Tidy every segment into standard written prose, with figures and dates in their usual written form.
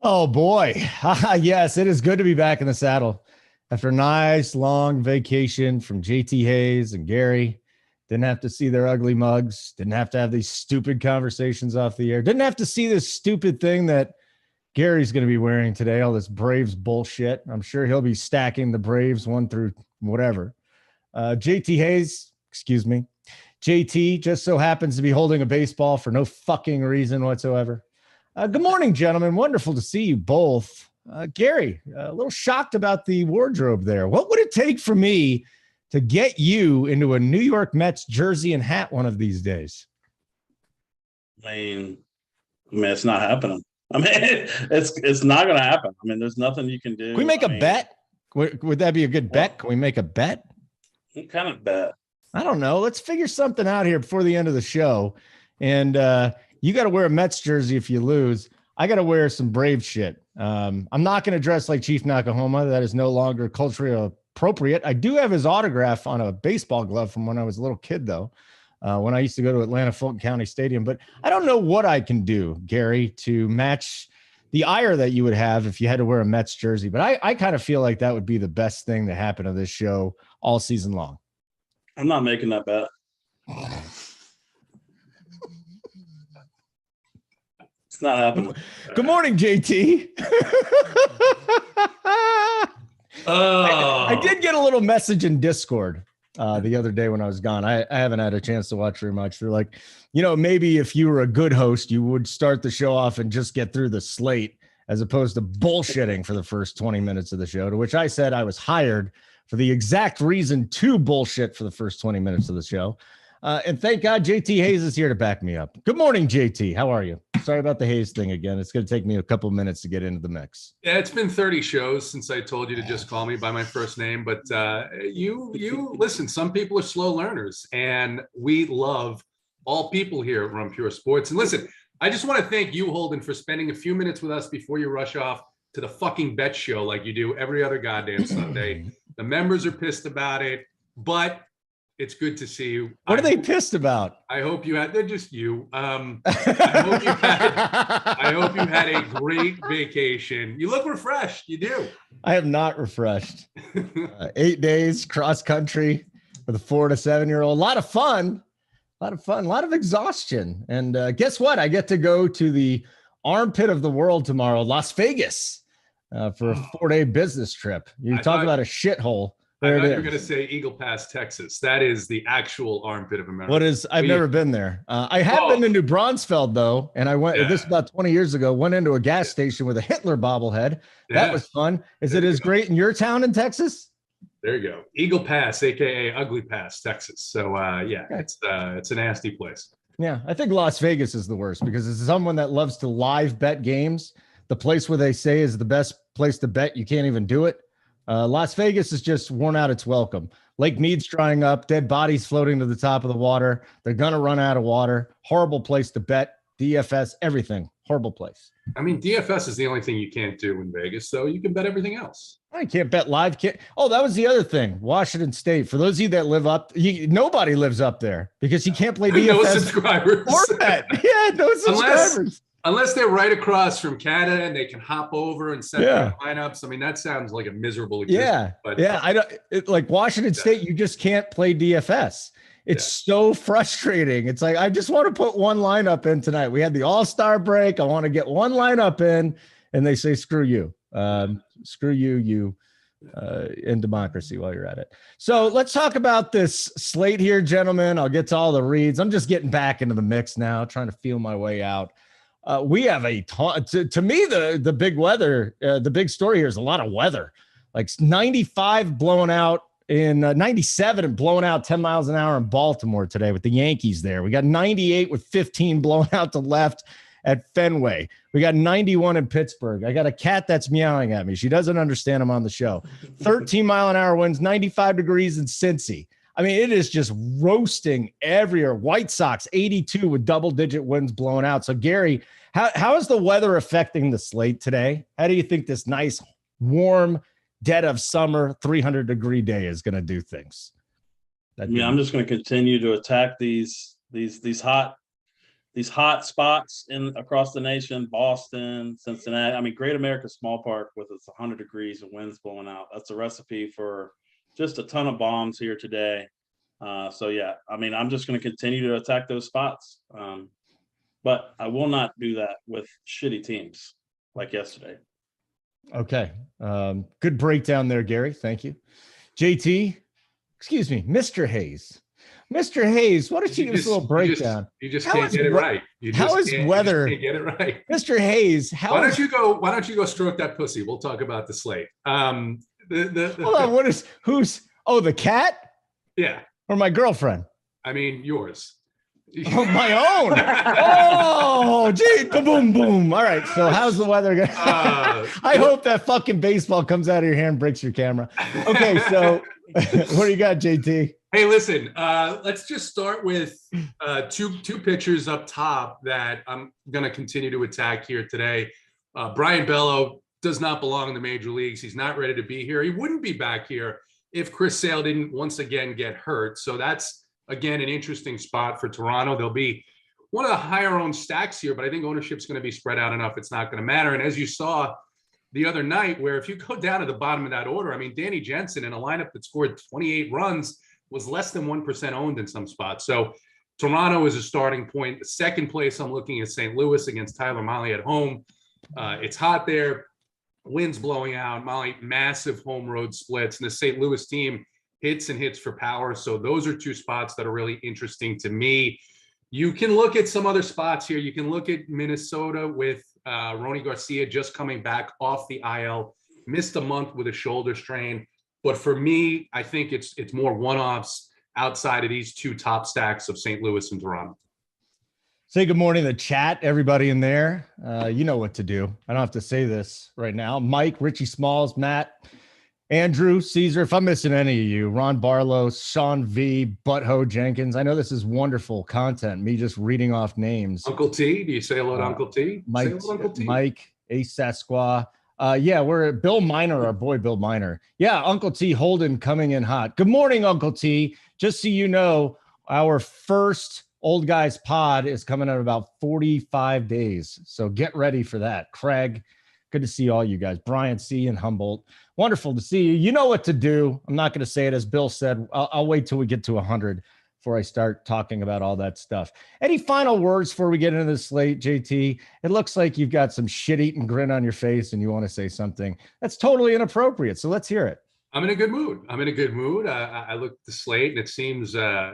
Oh boy. Yes, it is good to be back in the saddle after a nice long vacation from JT Hayes and Gary. Didn't have to see their ugly mugs. Didn't have to have these stupid conversations off the air. Didn't have to see this stupid thing that Gary's going to be wearing today, all this Braves bullshit. I'm sure he'll be stacking the Braves one through whatever. JT Hayes, excuse me. JT just so happens to be holding a baseball for no fucking reason whatsoever. Good morning, gentlemen. Wonderful to see you both. Gary, a little shocked about the wardrobe there. What would it take for me to get you into a New York Mets jersey and hat one of these days? I mean, it's not happening. I mean, it's not going to happen. I mean, there's nothing you can do. Can we make a bet? Would that be a good bet? Can we make a bet? What kind of bet? I don't know. Let's figure something out here before the end of the show. And you got to wear a Mets jersey if you lose. I got to wear some Brave shit. I'm not going to dress like Chief Nakahoma. That is no longer culturally appropriate. I do have his autograph on a baseball glove from when I was a little kid, though, when I used to go to Atlanta Fulton County Stadium. But I don't know what I can do, Gary, to match the ire that you would have if you had to wear a Mets jersey. But I kind of feel like that would be the best thing to happen to this show all season long. I'm not making that bet. It's not happening. Good morning, JT. I did get a little message in Discord the other day when I was gone. I haven't had a chance to watch very much. They're like, maybe if you were a good host, you would start the show off and just get through the slate as opposed to bullshitting for the first 20 minutes of the show, to which I said I was hired for the exact reason to bullshit for the first 20 minutes of the show. And thank God JT Hayes is here to back me up. Good morning, JT. How are you? Sorry about the Hayes thing again. It's going to take me a couple minutes to get into the mix. Yeah, it's been 30 shows since I told you to just call me by my first name. But you listen, some people are slow learners, and we love all people here at Run Pure Sports. And listen, I just want to thank you, Holden, for spending a few minutes with us before you rush off to the fucking bet show like you do every other goddamn Sunday. The members are pissed about it, but it's good to see you. What are they pissed about? I hope you had, they're just you. I hope you had a great vacation. You look refreshed. You do. I am not refreshed. 8 days cross country with a 4 to 7 year old. A lot of fun, a lot of exhaustion. And guess what? I get to go to the armpit of the world tomorrow, Las Vegas, for a 4-day business trip. You talk about a shithole. I thought you were going to say Eagle Pass, Texas. That is the actual armpit of America. What is? I've never been there. I have been to New Braunfels, though, and I went. Yeah. This about 20 years ago. Went into a gas station with a Hitler bobblehead. Yeah. That was fun. Is it as great in your town in Texas? There you go, Eagle Pass, aka Ugly Pass, Texas. So yeah, it's a nasty place. Yeah, I think Las Vegas is the worst because as someone that loves to live bet games, the place where they say is the best place to bet, you can't even do it. Las Vegas is just worn out its welcome. Lake Mead's drying up, dead bodies floating to the top of the water. They're going to run out of water. Horrible place to bet. DFS, everything. Horrible place. I mean, DFS is the only thing you can't do in Vegas, so you can bet everything else. I can't bet live. Oh, that was the other thing. Washington State. For those of you that live up, nobody lives up there because you can't play DFS. No subscribers. Or bet. Yeah, no subscribers. Unless they're right across from Canada and they can hop over and set their lineups. I mean, that sounds like a miserable existence. Yeah, I don't like Washington State. You just can't play DFS. It's so frustrating. It's like I just want to put one lineup in tonight. We had the All-Star break. I want to get one lineup in, and they say screw you, in democracy while you're at it. So let's talk about this slate here, gentlemen. I'll get to all the reads. I'm just getting back into the mix now, trying to feel my way out. We have a ton. To me, the big weather, the big story here is a lot of weather. Like 95 blowing out in 97 and blowing out 10 miles an hour in Baltimore today with the Yankees there. We got 98 with 15 blowing out to left at Fenway. We got 91 in Pittsburgh. I got a cat that's meowing at me. She doesn't understand I'm on the show. 13 mile an hour winds, 95 degrees in Cincy. I mean, it is just roasting everywhere. White Sox, 82 with double-digit winds blowing out. So, Gary, how is the weather affecting the slate today? How do you think this nice, warm, dead of summer, 300-degree day is going to do things? I'm just going to continue to attack these hot these hot spots across the nation, Boston, Cincinnati. I mean, Great America Small Park with its 100 degrees and winds blowing out. That's a recipe for just a ton of bombs here today. So yeah, I mean, I'm just going to continue to attack those spots. But I will not do that with shitty teams like yesterday. Okay. Good breakdown there, Gary. Thank you. JT, excuse me, Mr. Hayes. Mr. Hayes, why don't you give us a little breakdown? You just can't get it right. How is weather? You just can't get it right. Mr. Hayes, why don't you go stroke that pussy? We'll talk about the slate. Hold on, the cat? Yeah. Or my girlfriend? I mean, yours. Oh, my own. Oh, gee, boom, boom. All right. So how's the weather going? I hope that fucking baseball comes out of your hand and breaks your camera. Okay. So what do you got, JT? Hey, listen, let's just start with two pitchers up top that I'm going to continue to attack here today. Brian Bello does not belong in the major leagues. He's not ready to be here. He wouldn't be back here if Chris Sale didn't once again get hurt. So that's, again, an interesting spot for Toronto. They'll be one of the higher owned stacks here, but I think ownership's going to be spread out enough. It's not going to matter. And as you saw the other night, where if you go down to the bottom of that order, I mean, Danny Jensen in a lineup that scored 28 runs was less than 1% owned in some spots. So Toronto is a starting point. The second place I'm looking at St. Louis against Tyler Mahle at home. It's hot there. Winds blowing out. Mahle, massive home road splits. And the St. Louis team hits and hits for power. So those are two spots that are really interesting to me. You can look at some other spots here. You can look at Minnesota with Ronny Garcia just coming back off the IL, missed a month with a shoulder strain. But for me, I think it's more one-offs outside of these two top stacks of St. Louis and Toronto. Say good morning to the chat, everybody in there. You know what to do. I don't have to say this right now. Mike, Richie Smalls, Matt, Andrew, Caesar, if I'm missing any of you, Ron Barlow, Sean V, Butthole Jenkins. I know this is wonderful content, me just reading off names. Uncle T, do you say hello to Uncle T? Mike, Mike, Ace Sasqua. Yeah, we're at Bill Miner, our boy Bill Miner. Yeah, Uncle T Holden coming in hot. Good morning, Uncle T. Just so you know, our first Old Guys pod is coming in about 45 days. So get ready for that. Craig, good to see all you guys. Brian C. and Humboldt. Wonderful to see you. You know what to do. I'm not going to say it as Bill said. I'll wait till we get to 100 before I start talking about all that stuff. Any final words before we get into the slate, JT? It looks like you've got some shit-eating grin on your face and you want to say something. That's totally inappropriate. So let's hear it. I'm in a good mood. I looked at the slate and it seems a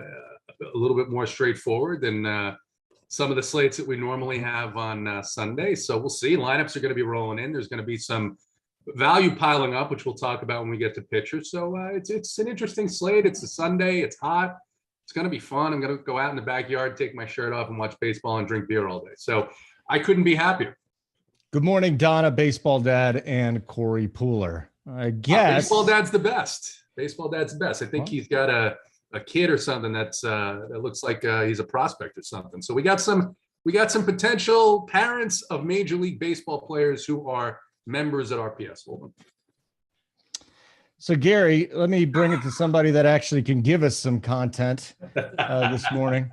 little bit more straightforward than some of the slates that we normally have on Sunday. So we'll see. Lineups are going to be rolling in. There's going to be some value piling up, which we'll talk about when we get to pitchers. So it's an interesting slate. It's a Sunday. It's hot. It's going to be fun. I'm going to go out in the backyard, take my shirt off and watch baseball and drink beer all day. So I couldn't be happier. Good morning, Donna, Baseball Dad, and Corey Pooler. I guess Baseball Dad's the best. Baseball Dad's the best. I think he's got a kid or something that looks like he's a prospect or something. So we got some potential parents of Major League Baseball players who are members at RPS. Hold on. So Gary, let me bring it to somebody that actually can give us some content this morning.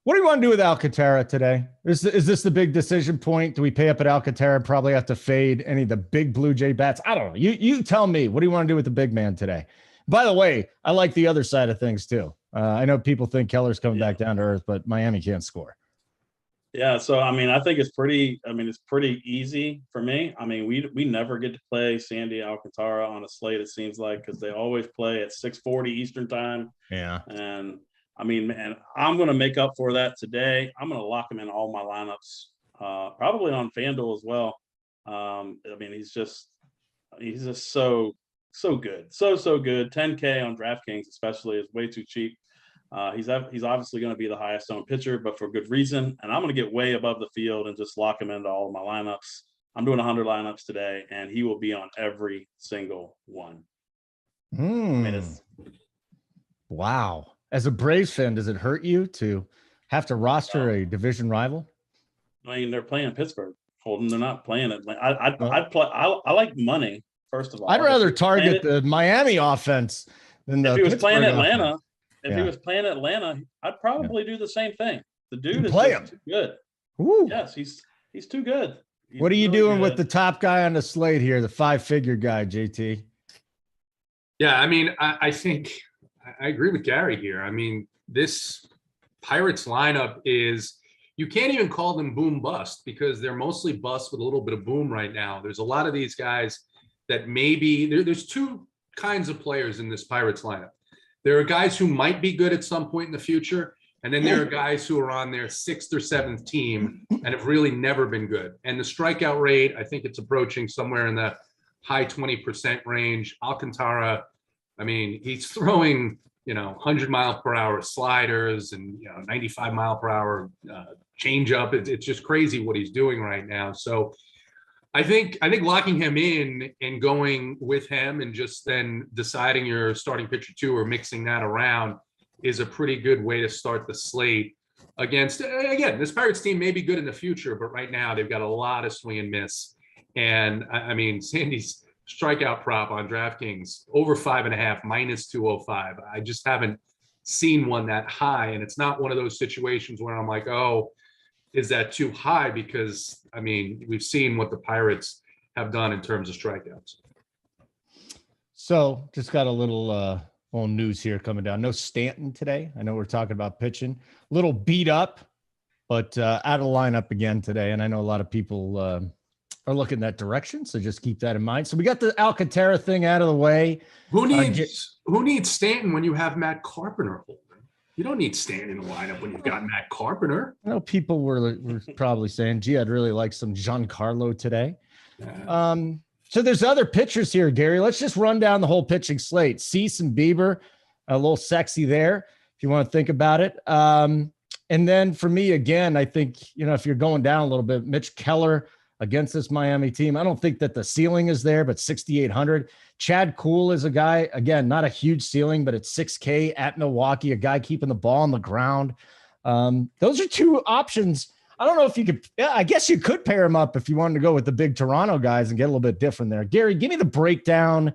What do you want to do with Alcantara today? Is this the big decision point? Do we pay up at Alcantara and probably have to fade any of the big Blue Jay bats? I don't know. You tell me. What do you want to do with the big man today? By the way, I like the other side of things too. I know people think Keller's coming back down to earth, but Miami can't score. Yeah, so I mean, I think it's pretty easy for me. I mean, we never get to play Sandy Alcantara on a slate, it seems like, because they always play at 6:40 Eastern time. Yeah. And I mean, man, I'm going to make up for that today. I'm going to lock him in all my lineups, probably on FanDuel as well. I mean, he's just so good. So good. 10K on DraftKings especially is way too cheap. He's obviously going to be the highest owned pitcher, but for good reason. And I'm going to get way above the field and just lock him into all of my lineups. I'm doing 100 lineups today, and he will be on every single one. Wow. As a Braves fan, does it hurt you to have to roster a division rival? I mean, they're playing Pittsburgh. Holden, they're not playing it. I like money. First of all, I'd rather target the Miami offense than the. If he was playing Pittsburgh Atlanta. offense. If he was playing Atlanta, I'd probably do the same thing. The dude is play just him. too good. Woo. Yes, he's too good. He's What are you really doing with good. the top guy on the slate here, the 5-figure guy, JT? Yeah, I mean, I think I agree with Gary here. I mean, this Pirates lineup is, you can't even call them boom bust because they're mostly bust with a little bit of boom right now. There's a lot of these guys that maybe there's two kinds of players in this Pirates lineup. There are guys who might be good at some point in the future, and then there are guys who are on their 6th or 7th team and have really never been good. And the strikeout rate, I think it's approaching somewhere in the high 20% range. Alcantara, I mean, he's throwing, 100-mile-per-hour sliders and 95-mile-per-hour changeup. It's just crazy what he's doing right now. So I think locking him in and going with him and just then deciding your starting pitcher 2 or mixing that around is a pretty good way to start the slate against, again, this Pirates team may be good in the future, but right now they've got a lot of swing and miss. And I mean, Sandy's strikeout prop on DraftKings over 5.5 minus 205. I just haven't seen one that high. And it's not one of those situations where I'm like, oh, is that too high? Because I mean, we've seen what the Pirates have done in terms of strikeouts. So just got a little news here coming down. No Stanton today. I know we're talking about pitching. Little beat up, but out of the lineup again today. And I know a lot of people are looking that direction. So just keep that in mind. So we got the Alcantara thing out of the way. Who needs Stanton when you have Matt Carpenter holding? You don't need Stanton in the lineup when you've got Matt Carpenter. I know people were probably saying, gee, I'd really like some Giancarlo today. So there's other pitchers here, Gary. Let's just run down the whole pitching slate. Cease and Bieber, a little sexy there, if you want to think about it. And then for me, again, I think, if you're going down a little bit, Mitch Keller against this Miami team. I don't think that the ceiling is there, but 6,800. Chad Kuhl is a guy, again, not a huge ceiling, but it's 6K at Milwaukee, a guy keeping the ball on the ground. Those are two options. I don't know if you could, I guess you could pair them up if you wanted to go with the big Toronto guys and get a little bit different there. Gary, give me the breakdown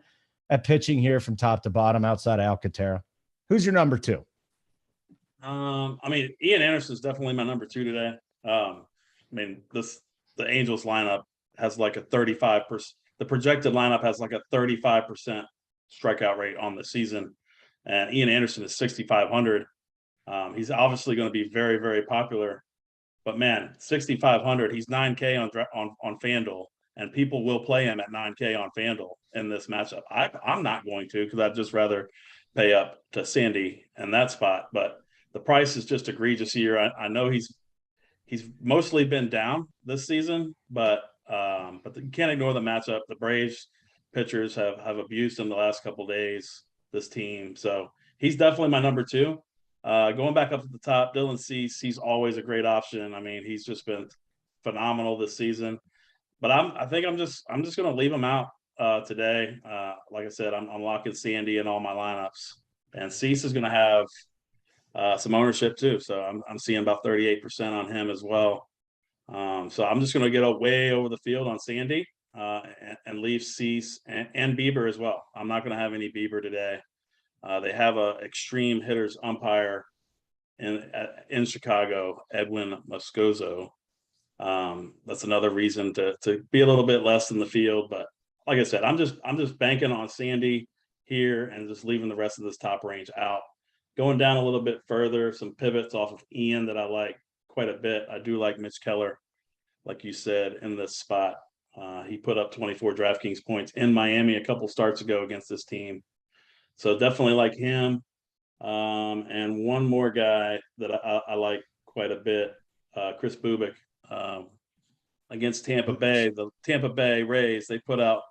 at pitching here from top to bottom outside of Alcantara. Who's your number 2? I mean, Ian Anderson is definitely my number 2 today. The Angels lineup has like a 35%. The projected lineup has like a 35% strikeout rate on the season, and Ian Anderson is 6,500. He's obviously going to be very, very popular, but man, 6,500. He's 9K on FanDuel, and people will play him at 9K on FanDuel in this matchup. I'm not going to, because I'd just rather pay up to Sandy in that spot. But the price is just egregious here. I know he's mostly been down this season, but you can't ignore the matchup. The Braves pitchers have abused him the last couple of days, this team. So he's definitely my number 2. Going back up to the top, Dylan Cease, he's always a great option. I mean, he's just been phenomenal this season. But I think I'm just going to leave him out today. Like I said, I'm locking Sandy in all my lineups, and Cease is going to have some ownership too. So I'm seeing about 38% on him as well. So I'm just going to get way over the field on Sandy and leave Cease and Bieber as well. I'm not going to have any Bieber today. They have a extreme hitters umpire in Chicago, Edwin Moscoso. That's another reason to be a little bit less in the field. But like I said, I'm just banking on Sandy here and just leaving the rest of this top range out. Going down a little bit further, some pivots off of Ian that I like quite a bit. I do like Mitch Keller, like you said, in this spot. He put up 24 DraftKings points in Miami a couple starts ago against this team. So definitely like him. And one more guy that I like quite a bit, Chris Bubik, against Tampa Bay. The Tampa Bay Rays, they put out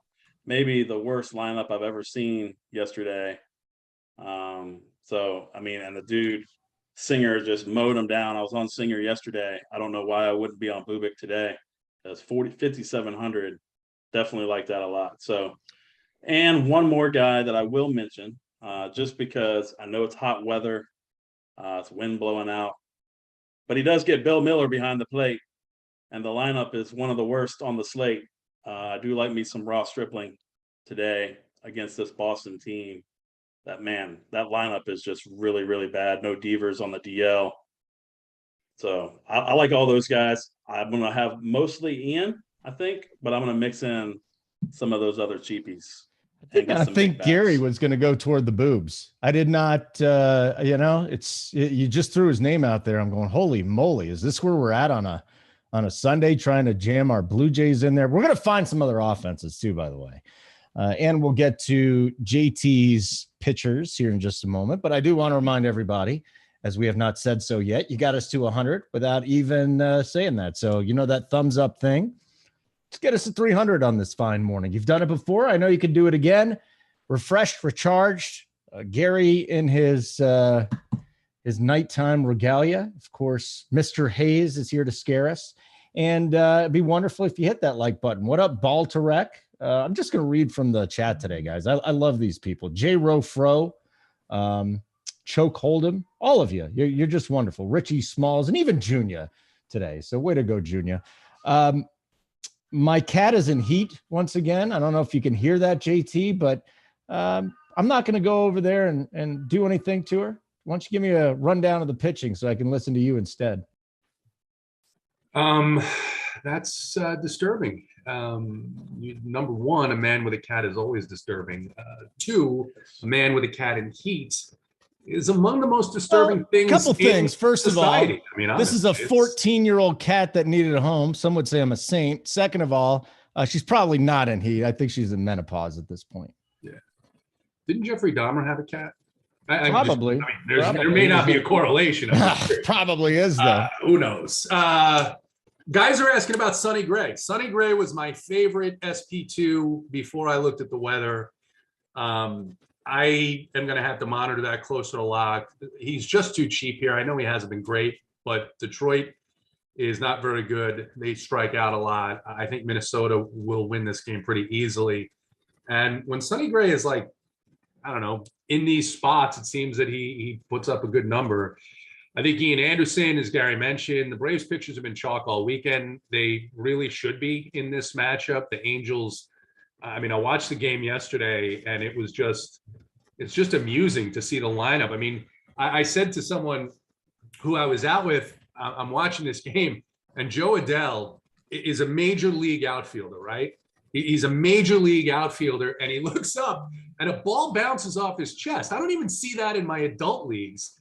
maybe the worst lineup I've ever seen yesterday. So, I mean, and the dude, Singer, just mowed him down. I was on Singer yesterday. I don't know why I wouldn't be on Bubik today. That's 5,700. Definitely like that a lot. So, and one more guy that I will mention, just because I know it's hot weather, it's wind blowing out, but he does get Bill Miller behind the plate, and the lineup is one of the worst on the slate. I do like me some Ross Stripling today against this Boston team. That lineup is just really, really bad. No Devers on the DL. So I like all those guys. I'm going to have mostly Ian, I think, but I'm going to mix in some of those other cheapies. I think Gary was going to go toward the boobs. I did not, you just threw his name out there. I'm going, holy moly, is this where we're at on a Sunday trying to jam our Blue Jays in there? We're going to find some other offenses too, by the way. And we'll get to JT's pitchers here in just a moment. But I do want to remind everybody, as we have not said so yet, you got us to 100 without even saying that. So, that thumbs up thing. Let's get us to 300 on this fine morning. You've done it before. I know you can do it again. Refreshed, recharged. Gary in his nighttime regalia. Of course, Mr. Hayes is here to scare us. And it'd be wonderful if you hit that like button. What up, Ball to Rec? I'm just going to read from the chat today, guys. I love these people. J. Rowe Fro, Choke Hold'em, all of you. You're just wonderful. Richie Smalls, and even Junior today. So way to go, Junior. My cat is in heat once again. I don't know if you can hear that, JT, but I'm not going to go over there and do anything to her. Why don't you give me a rundown of the pitching so I can listen to you instead? That's disturbing. Number one, a man with a cat is always disturbing. Two, a man with a cat in heat is among the most disturbing things. Couple things. First society. of all, I mean, this is a 14-year-old cat that needed a home. Some would say I'm a saint. Second of all, she's probably not in heat. I think she's in menopause at this point. Yeah. Didn't Jeffrey Dahmer have a cat? Probably. There may not be a correlation. Probably is, though. Who knows? Guys are asking about Sonny Gray. Sonny Gray was my favorite SP2 before I looked at the weather. I am going to have to monitor that closer a lot. He's just too cheap here. I know he hasn't been great, but Detroit is not very good. They strike out a lot. I think Minnesota will win this game pretty easily. And when Sonny Gray is like, I don't know, in these spots, it seems that he puts up a good number. I think Ian Anderson, as Gary mentioned, the Braves pitchers have been chalk all weekend. They really should be in this matchup. The Angels, I mean, I watched the game yesterday and it's just amusing to see the lineup. I mean, I said to someone who I was out with, I'm watching this game, and Joe Adell is a major league outfielder, right? He's a major league outfielder, and he looks up and a ball bounces off his chest. I don't even see that in my adult leagues.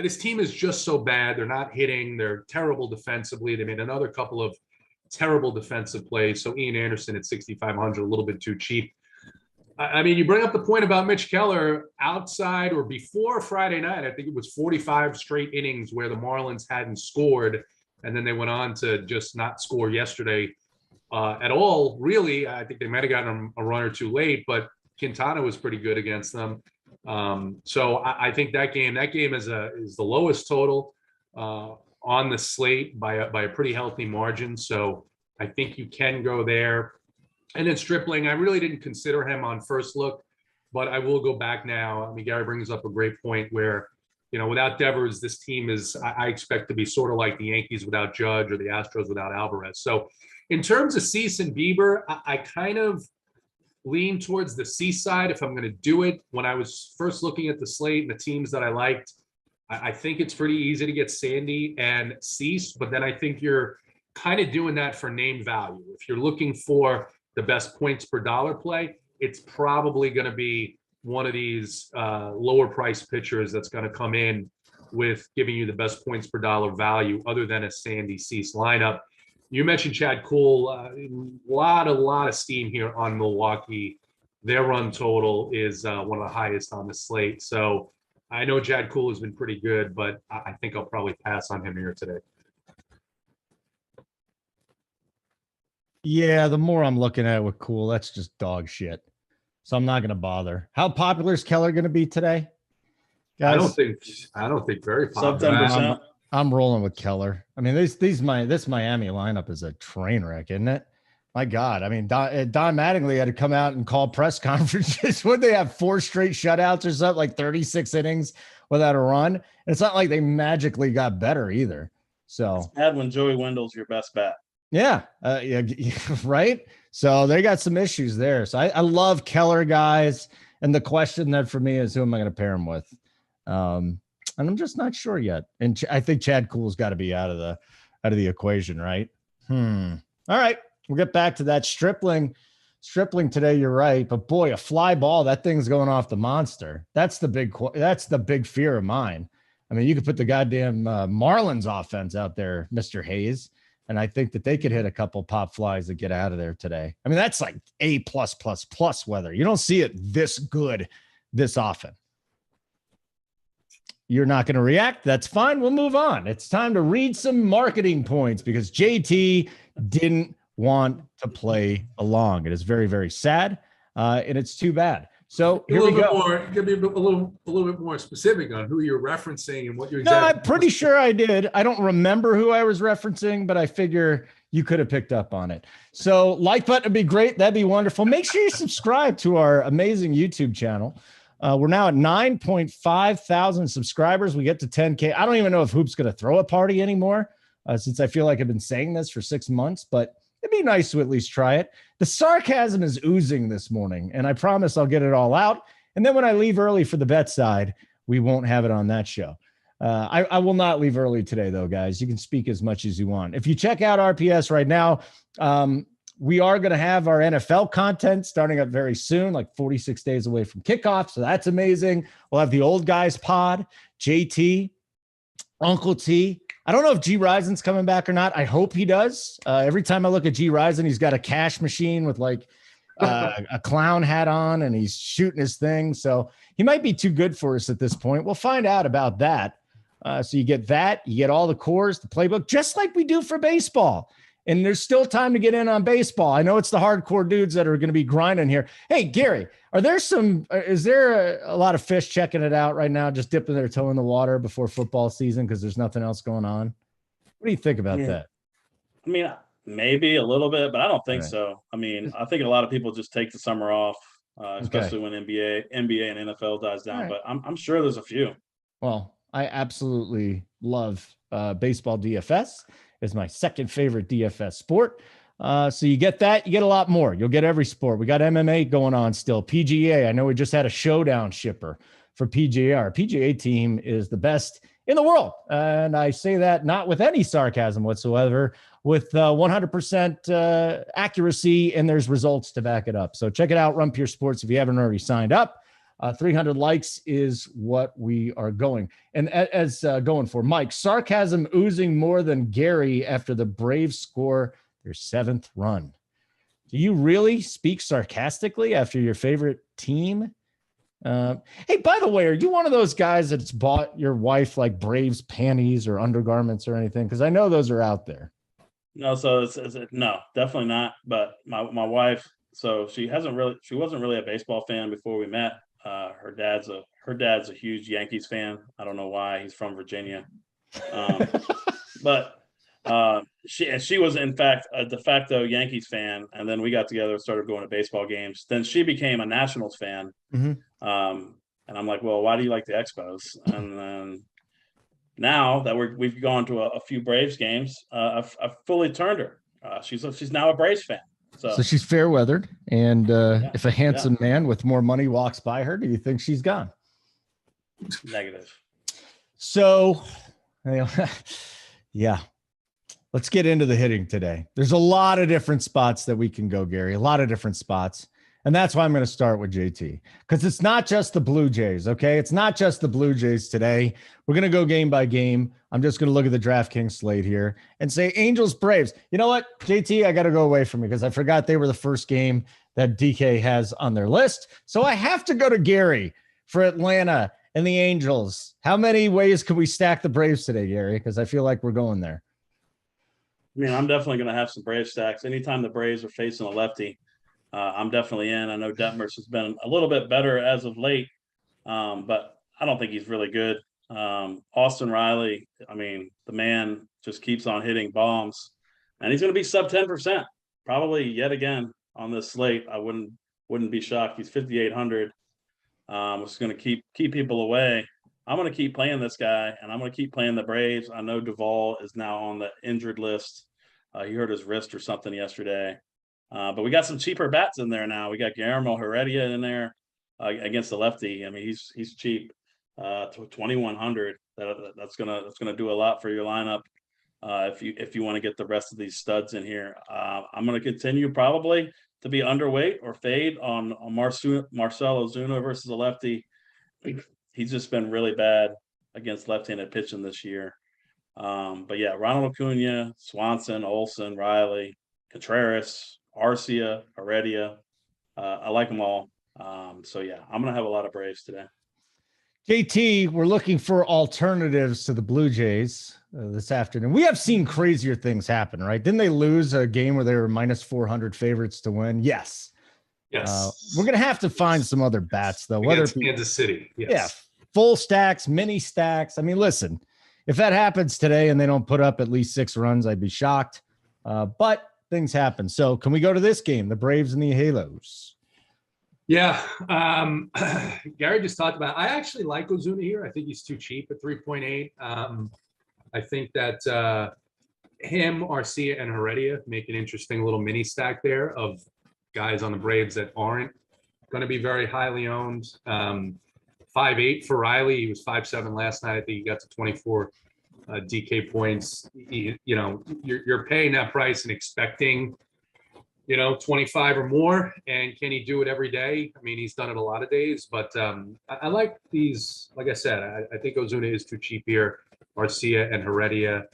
This team is just so bad. They're not hitting. They're terrible defensively. They made another couple of terrible defensive plays. So Ian Anderson at 6,500, a little bit too cheap. I mean, you bring up the point about Mitch Keller outside or before Friday night. I think it was 45 straight innings where the Marlins hadn't scored, and then they went on to just not score yesterday at all. Really, I think they might have gotten a run or two late, but Quintana was pretty good against them. So I think that game is the lowest total on the slate by a pretty healthy margin. So I think you can go there. And then Stripling, I really didn't consider him on first look, but I will go back now. I mean, Gary brings up a great point where, without Devers, this team is, I expect to be sort of like the Yankees without Judge or the Astros without Alvarez. So in terms of Cease and Bieber, I kind of lean towards the Cease side if I'm going to do it. When I was first looking at the slate and the teams that I liked, I think it's pretty easy to get Sandy and Cease, but then I think you're kind of doing that for name value. If you're looking for the best points per dollar play, it's probably going to be one of these lower price pitchers that's going to come in with giving you the best points per dollar value other than a Sandy Cease lineup. You mentioned Chad Kuhl, a lot of steam here on Milwaukee. Their run total is one of the highest on the slate. So I know Chad Kuhl has been pretty good, but I think I'll probably pass on him here today. Yeah, the more I'm looking at it with Cool, that's just dog shit. So I'm not going to bother. How popular is Keller going to be today, guys? I don't think very popular. I'm rolling with Keller. I mean, this Miami lineup is a train wreck, isn't it? My God. I mean, Don Mattingly had to come out and call press conferences. Would they have 4 straight shutouts or something, like 36 innings without a run? And it's not like they magically got better either. So it's bad when Joey Wendell's your best bet. Yeah, right. So they got some issues there. So I love Keller, guys. And the question then for me is, who am I going to pair him with? I'm just not sure yet. And I think Chad Kuhl's got to be out of the equation, right? All right, we'll get back to that Stripling today. You're right, but boy, a fly ball, that thing's going off the monster. That's the big fear of mine. I mean, you could put the goddamn Marlins offense out there, Mr. Hayes, and I think that they could hit a couple pop flies that get out of there today. I mean, that's like A+++ weather. You don't see it this good this often. You're not going to react. That's fine. We'll move on. It's time to read some marketing points because JT didn't want to play along. It is very, very sad, and it's too bad. So here we go. Give me a little bit more specific on who you're referencing and what you're. No, I'm pretty sure I did. I don't remember who I was referencing, but I figure you could have picked up on it. So like button would be great. That'd be wonderful. Make sure you subscribe to our amazing YouTube channel. We're now at 9.5 thousand subscribers. We get to 10K. I don't even know if Hoop's going to throw a party anymore since I feel like I've been saying this for 6 months, but it'd be nice to at least try it. The sarcasm is oozing this morning, and I promise I'll get it all out. And then when I leave early for the bet side, we won't have it on that show. I will not leave early today, though, guys. You can speak as much as you want. If you check out RPS right now, we are going to have our NFL content starting up very soon, like 46 days away from kickoff. So that's amazing. We'll have the old guys pod, JT, Uncle T. I don't know if G Risen's coming back or not. I hope he does. Every time I look at G Risen, he's got a cash machine with like a clown hat on and he's shooting his thing. So he might be too good for us at this point. We'll find out about that. So you get that, you get all the cores, the playbook, just like we do for baseball. And there's still time to get in on baseball. I know it's the hardcore dudes that are going to be grinding here. Hey, Gary, is there a lot of fish checking it out right now, just dipping their toe in the water before football season because there's nothing else going on? What do you think about that? I mean, maybe a little bit, but I don't think so. I mean, I think a lot of people just take the summer off, especially when NBA and NFL dies down. But I'm sure there's a few. Well, I absolutely love baseball DFS. Is my second favorite DFS sport. So you get that, you get a lot more. You'll get every sport. We got MMA going on still. PGA, I know we just had a Showdown shipper for PGA. Our PGA team is the best in the world. And I say that not with any sarcasm whatsoever, with 100% accuracy, and there's results to back it up. So check it out, Run Pure Sports, if you haven't already signed up. 300 likes is what we are going. And as going for Mike, sarcasm oozing more than Gary after the Braves score their 7th run. Do you really speak sarcastically after your favorite team? Hey, by the way, are you one of those guys that's bought your wife like Braves panties or undergarments or anything? Because I know those are out there. No, so no, definitely not. But my wife, so she wasn't really a baseball fan before we met. Her dad's a huge Yankees fan. I don't know why. He's from Virginia. But she was in fact a de facto Yankees fan, and then we got together and started going to baseball games. Then she became a Nationals fan. And I'm like, well, why do you like the Expos? And then now that we've gone to a few Braves games, I've fully turned her. She's now a Braves fan. So she's fair weathered, and if a handsome man with more money walks by her, do you think she's gone? Negative. So, yeah, let's get into the hitting today. There's a lot of different spots that we can go, Gary. A lot of different spots. And that's why I'm going to start with JT, because it's not just the Blue Jays, okay? It's not just the Blue Jays today. We're going to go game by game. I'm just going to look at the DraftKings slate here and say Angels, Braves. You know what, JT, I got to go away from you because I forgot they were the first game that DK has on their list. So I have to go to Gary for Atlanta and the Angels. How many ways could we stack the Braves today, Gary? Because I feel like we're going there. I mean, I'm definitely going to have some Brave stacks. Anytime the Braves are facing a lefty, I'm definitely in. I know Detmers has been a little bit better as of late, but I don't think he's really good. Austin Riley, I mean, the man just keeps on hitting bombs, and he's going to be sub 10%, probably yet again on this slate. I wouldn't be shocked. He's 5,800. It's going to keep people away. I'm going to keep playing this guy, and I'm going to keep playing the Braves. I know Duvall is now on the injured list. He hurt his wrist or something yesterday. But we got some cheaper bats in there now. We got Guillermo Heredia in there against the lefty. I mean, he's cheap. to 2,100. That's gonna do a lot for your lineup. If you want to get the rest of these studs in here, I'm going to continue probably to be underweight or fade on Marcell Ozuna versus a lefty. He's just been really bad against left-handed pitching this year. But yeah, Ronald Acuna, Swanson, Olson, Riley, Contreras, Arcia, Heredia. I like them all. So yeah, I'm going to have a lot of Braves today. JT, we're looking for alternatives to the Blue Jays this afternoon. We have seen crazier things happen, right? Didn't they lose a game where they were minus 400 favorites to win? Yes. We're going to have to find some other bats, though. Whether it be Kansas City. Yes. Yeah, full stacks, mini stacks. I mean, listen, if that happens today and they don't put up at least 6 runs, I'd be shocked. But things happen. So can we go to this game, the Braves and the Halos? Yeah. Gary just talked about, I actually like Ozuna here. I think he's too cheap at 3.8. I think that him, Arcia, and Heredia make an interesting little mini stack there of guys on the Braves that aren't going to be very highly owned. 5.8 for Riley. He was 5.7 last night. I think he got to 24 DK points. You're paying that price and expecting, 25 or more. And can he do it every day? I mean, he's done it a lot of days, but I like these. Like I said, I think Ozuna is too cheap here. Arcia and Heredia.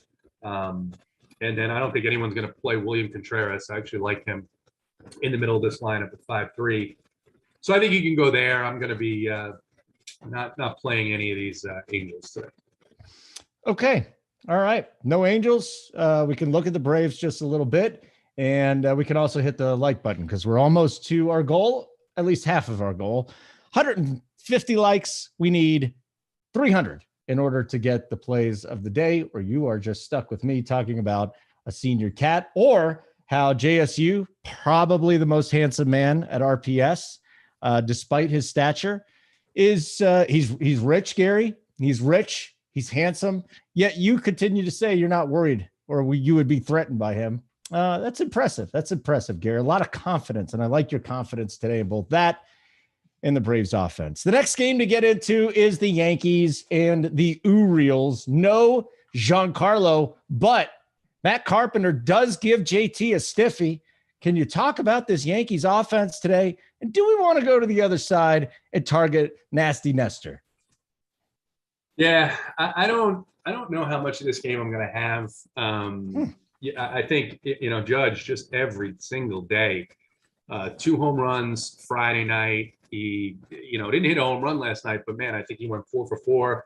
And then I don't think anyone's going to play William Contreras. I actually like him in the middle of this lineup at 5.3. So I think you can go there. I'm going to be not playing any of these Angels today. Okay. All right. No Angels. We can look at the Braves just a little bit, and we can also hit the like button because we're almost to our goal, at least half of our goal. 150 likes. We need 300 in order to get the plays of the day, or you are just stuck with me talking about a senior cat, or how JSU, probably the most handsome man at RPS, despite his stature, is he's rich, Gary. He's rich. He's handsome. Yet you continue to say you're not worried, or you would be threatened by him. That's impressive. That's impressive, Gary. A lot of confidence, and I like your confidence today in both that and the Braves offense. The next game to get into is the Yankees and the Orioles. No Giancarlo, but Matt Carpenter does give JT a stiffy. Can you talk about this Yankees offense today? And do we want to go to the other side and target Nasty Nestor? Yeah, I don't know how much of this game I'm going to have. Yeah, I think, Judge just every single day, 2 home runs Friday night. He, didn't hit a home run last night, but man, I think he went 4 for 4.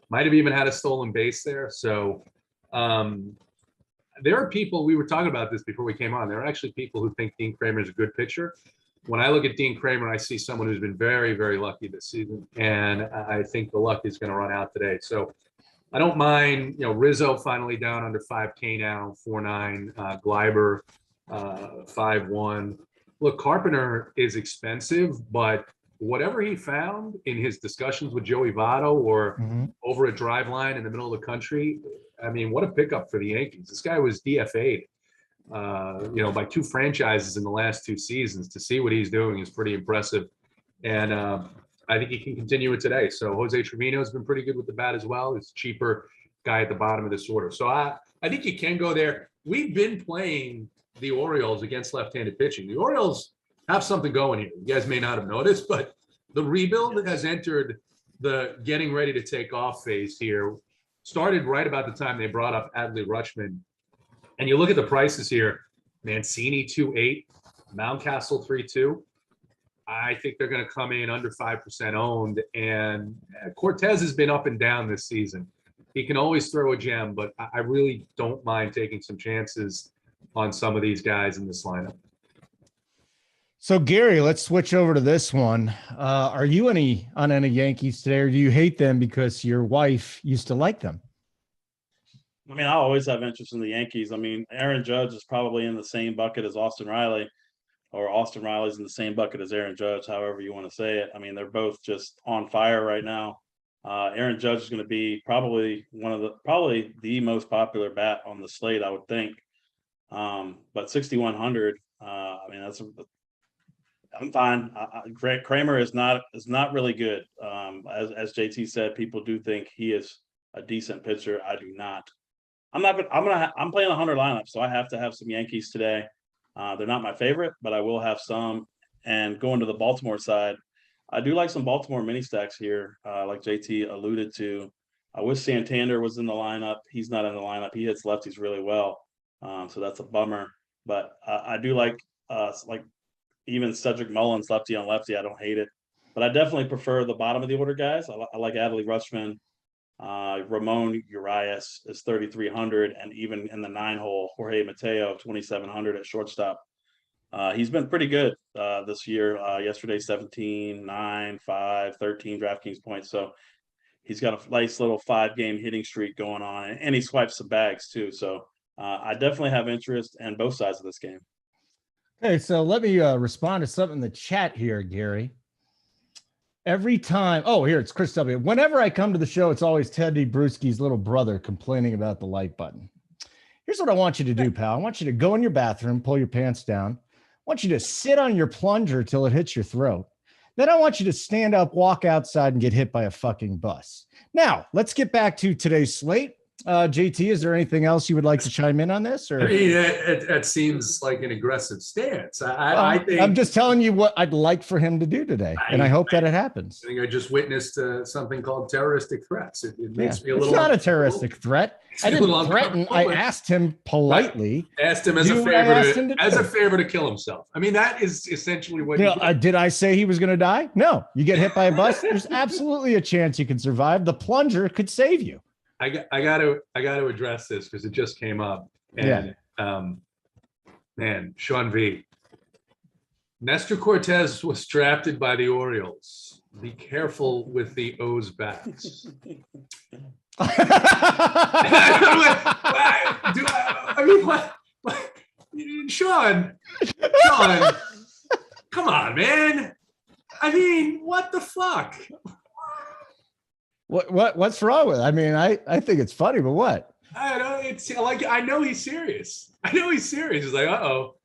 Might have even had a stolen base there. So there are people, we were talking about this before we came on. There are actually people who think Dean Kramer is a good pitcher. When I look at Dean Kramer, I see someone who's been very, very lucky this season. And I think the luck is going to run out today. So I don't mind, Rizzo finally down under 5K now, 4.9, Gleiber, 5.1. Look, Carpenter is expensive, but whatever he found in his discussions with Joey Votto or over a drive line in the middle of the country, I mean, what a pickup for the Yankees. This guy was DFA'd, by 2 franchises in the last 2 seasons. To see what he's doing is pretty impressive. And I think he can continue it today. So Jose Trevino has been pretty good with the bat as well. He's a cheaper guy at the bottom of this order. So I think you can go there. We've been playing the Orioles against left-handed pitching. The Orioles have something going here. You guys may not have noticed, but the rebuild has entered the getting ready to take off phase here. Started right about the time they brought up Adley Rutschman. And you look at the prices here, Mancini 2.8, Mountcastle 3.2. I think they're going to come in under 5% owned. And Cortez has been up and down this season. He can always throw a gem, but I really don't mind taking some chances on some of these guys in this lineup. So Gary, let's switch over to this one. Are you on any Yankees today, or do you hate them because your wife used to like them? I mean, I always have interest in the Yankees. I mean, Aaron Judge is probably in the same bucket as Austin Riley, or Austin Riley's in the same bucket as Aaron Judge, however you want to say it. I mean, they're both just on fire right now. Aaron Judge is going to be probably the most popular bat on the slate, I would think. But 6,100, I mean, I'm fine. Kramer is not really good. As JT said, people do think he is a decent pitcher. I do not. I'm playing 100 lineups, so I have to have some Yankees today. They're not my favorite, but I will have some. And going to the Baltimore side, I do like some Baltimore mini stacks here, like JT alluded to. I wish Santander was in the lineup. He's not in the lineup. He hits lefties really well, so that's a bummer. But I do like even Cedric Mullins lefty on lefty. I don't hate it, but I definitely prefer the bottom of the order guys. I like Adley Rutschman. Ramon Urias is 3,300, and even in the 9-hole, Jorge Mateo 2,700 at shortstop. He's been pretty good this year. Yesterday, 17, 9, 5, 13 DraftKings points. So he's got a nice little 5-game hitting streak going on, and he swipes some bags too. So I definitely have interest in both sides of this game. Okay, so let me respond to something in the chat here, Gary. Every time, here it's Chris W. Whenever I come to the show, it's always Teddy Bruschi's little brother complaining about the like button. Here's what I want you to do, pal. I want you to go in your bathroom, pull your pants down. I want you to sit on your plunger till it hits your throat. Then I want you to stand up, walk outside, and get hit by a fucking bus. Now, let's get back to today's slate. JT, is there anything else you would like to chime in on this? Or I mean, it seems like an aggressive stance. I think I'm just telling you what I'd like for him to do today, and I hope that it happens. I think I just witnessed something called terroristic threats. It makes me a little. It's not a terroristic threat. I didn't threaten. I asked him politely. Asked him as a favor to kill himself. I mean, that is essentially what. Did I say he was going to die? No. You get hit by a bus. There's absolutely a chance you can survive. The plunger could save you. I got to address this because it just came up. And man, Sean V. Nestor Cortez was drafted by the Orioles. Be careful with the O's backs. Sean, come on, man. I mean, what the fuck? What's wrong with it? I mean, I think it's funny, but what? I don't know. It's like, I know he's serious. He's like, uh-oh.